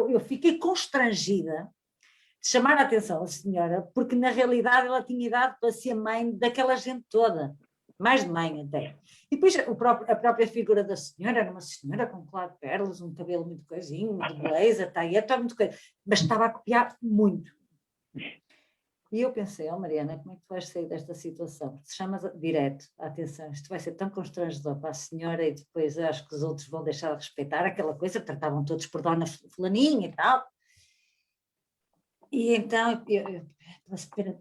eu fiquei constrangida de chamar a atenção à senhora, porque na realidade ela tinha idade para ser mãe daquela gente toda, mais de mãe até. E depois a própria figura da senhora era uma senhora com colar de pérolas, um cabelo muito coisinho, muito blazer, taillette, muito coisa, mas estava a copiar muito. E eu pensei, Mariana, como é que tu vais sair desta situação? Se chamas direto a atenção, isto vai ser tão constrangedor para a senhora, e depois acho que os outros vão deixar de respeitar aquela coisa, tratavam todos por dona fulaninha e tal. E então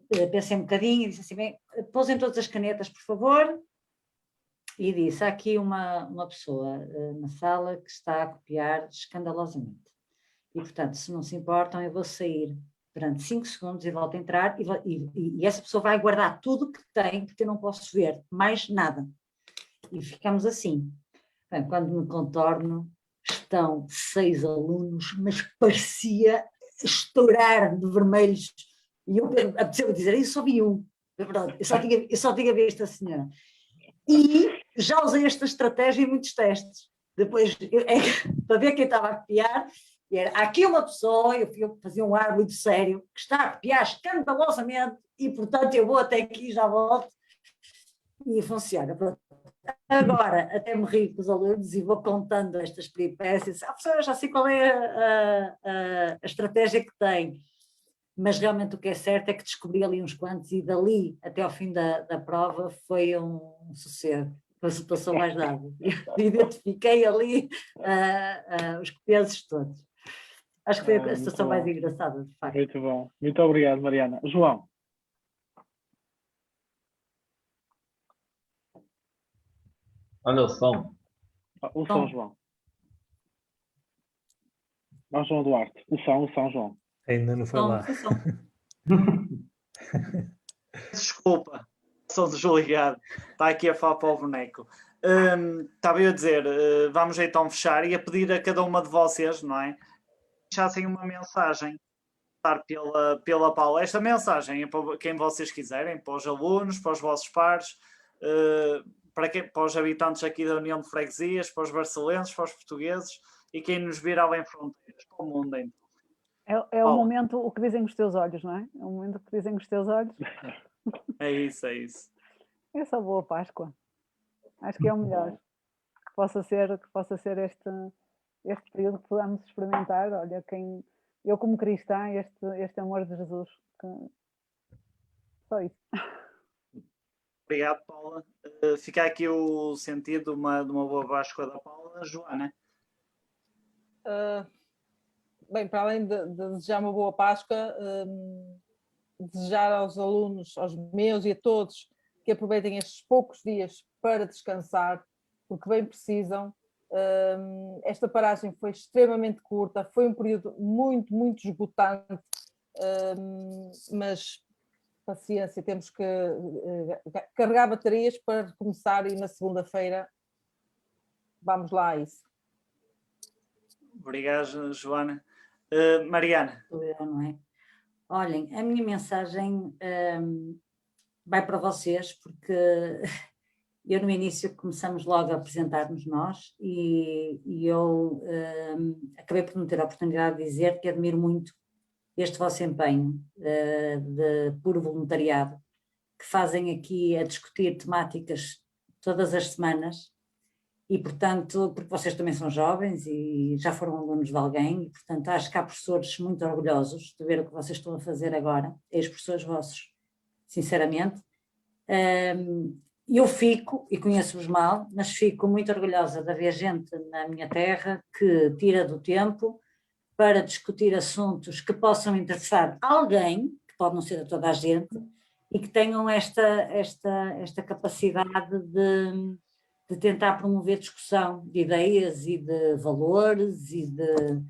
eu pensei um bocadinho e disse assim, bem, pousem todas as canetas, por favor. E disse, há aqui uma pessoa na sala que está a copiar escandalosamente. E, portanto, se não se importam, eu vou sair durante 5 segundos e volto a entrar, e essa pessoa vai guardar tudo que tem, porque eu não posso ver mais nada. E ficamos assim. Bem, quando me contorno, estão 6 alunos, mas parecia estourar de vermelhos, e eu apeteceu dizer, eu só vi um, é verdade, eu só tinha visto a senhora. E já usei esta estratégia em muitos testes. Depois, para ver quem estava a copiar, há aqui uma pessoa, eu fazia um ar muito sério, que está a copiar escandalosamente, e portanto eu vou até aqui e já volto, e funciona. Pronto. Agora, até me rio com os alunos e vou contando estas peripécias. Professora, já sei qual é a estratégia que tem, mas realmente o que é certo é que descobri ali uns quantos, e dali até ao fim da prova foi um sossego. A situação mais dada. Identifiquei ali os copianços todos. Acho que foi a situação mais engraçada, de facto. Muito bom. Muito obrigado, Mariana. João. Olha o som. O som, João. Não, João Duarte. O som, João. Ainda não foi lá. Desculpa, sou desligado. Está aqui a falar para o boneco. Estava eu a dizer, vamos então fechar e a pedir a cada uma de vocês, não é? Deixassem uma mensagem pela Paula. Esta mensagem é para quem vocês quiserem, para os alunos, para os vossos pares, para os habitantes aqui da União de Freguesias, para os barcelenses, para os portugueses e quem nos vir além fronteiras, para o mundo então. É o momento, o que dizem os teus olhos, não é? É o momento que dizem os teus olhos. É isso, é isso. É só boa Páscoa. Acho que é o melhor. Que possa ser este período que podamos experimentar. Olha, eu como cristã, este amor de Jesus. Só isso. Obrigado, Paula. Fica aqui o sentido de uma boa Páscoa da Paula. Joana? Bem, para além de desejar uma boa Páscoa, desejar aos alunos, aos meus e a todos, que aproveitem estes poucos dias para descansar, porque bem precisam. Esta paragem foi extremamente curta, foi um período muito, muito esgotante, mas paciência, temos que carregar baterias para começar e na segunda-feira vamos lá a isso. Obrigado, Joana. Mariana? Não é? Olhem, a minha mensagem vai para vocês, porque eu no início começamos logo a apresentar-nos nós e eu acabei por não ter a oportunidade de dizer que admiro muito este vosso empenho de puro voluntariado, que fazem aqui a discutir temáticas todas as semanas e, portanto, porque vocês também são jovens e já foram alunos de alguém e, portanto, acho que há professores muito orgulhosos de ver o que vocês estão a fazer agora, ex-professores vossos, sinceramente. Eu fico, e conheço-vos mal, mas fico muito orgulhosa de haver gente na minha terra que tira do tempo para discutir assuntos que possam interessar alguém, que pode não ser a toda a gente, e que tenham esta capacidade de tentar promover discussão de ideias e de valores e de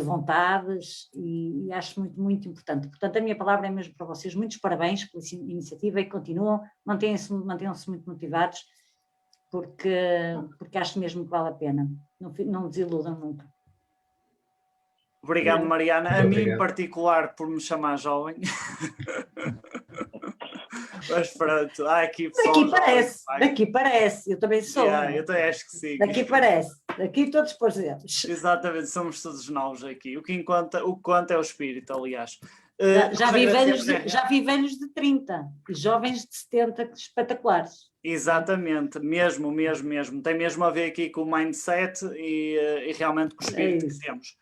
vontades, e acho muito, muito importante. Portanto, a minha palavra é mesmo para vocês. Muitos parabéns pela iniciativa e continuam, mantenham-se muito motivados, porque acho mesmo que vale a pena. Não desiludam nunca. Obrigado, Mariana. Muito a obrigado. mim em particular por me chamar jovem. Mas pronto, há aqui pessoal. Daqui parece, eu também sou. Eu também acho que sim. Daqui parece, daqui todos presentes. Exatamente, somos todos novos aqui. O que conta é o espírito, aliás. Já vi velhos de 30 e jovens de 70 espetaculares. Exatamente, mesmo. Tem mesmo a ver aqui com o mindset e realmente com o espírito que temos.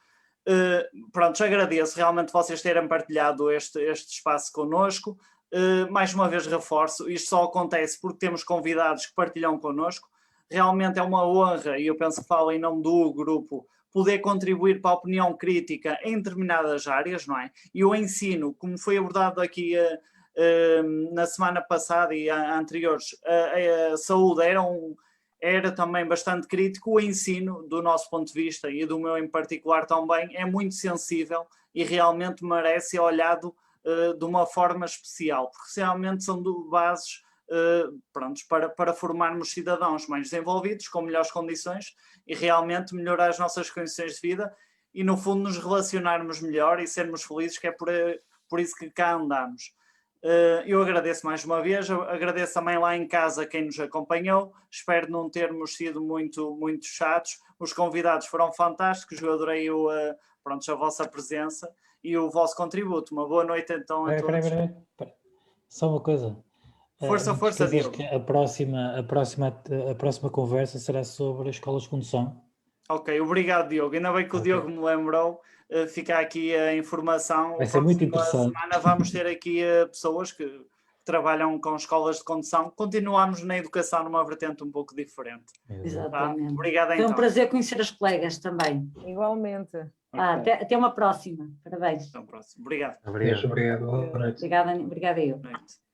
Pronto, agradeço realmente vocês terem partilhado este espaço connosco. Mais uma vez reforço, isto só acontece porque temos convidados que partilham connosco. Realmente é uma honra, e eu penso que falo em nome do grupo, poder contribuir para a opinião crítica em determinadas áreas, não é? E o ensino, como foi abordado aqui na semana passada e anteriores, a saúde era também bastante crítico. O ensino, do nosso ponto de vista e do meu em particular também, é muito sensível e realmente merece ser olhado de uma forma especial, porque realmente são bases prontos, para formarmos cidadãos mais desenvolvidos, com melhores condições e realmente melhorar as nossas condições de vida e no fundo nos relacionarmos melhor e sermos felizes, que é por isso que cá andamos. Eu agradeço mais uma vez, agradeço também lá em casa quem nos acompanhou, espero não termos sido muito, muito chatos, os convidados foram fantásticos, eu adorei a vossa presença e o vosso contributo. Uma boa noite então a todos. Peraí. Só uma coisa. Força, Diogo. Que a próxima conversa será sobre escolas de condução. Ok, obrigado, Diogo. Ainda bem que o Diogo me lembrou. Fica aqui a informação. Vai ser muito interessante. Semana vamos ter aqui pessoas que trabalham com escolas de condução. Continuamos na educação numa vertente um pouco diferente. Exatamente. Tá? Obrigado, então. Foi um prazer conhecer os colegas também. Igualmente. Até uma próxima. Parabéns. Até uma próxima. Obrigado. Obrigado. Boa noite. Obrigada eu. Boa noite.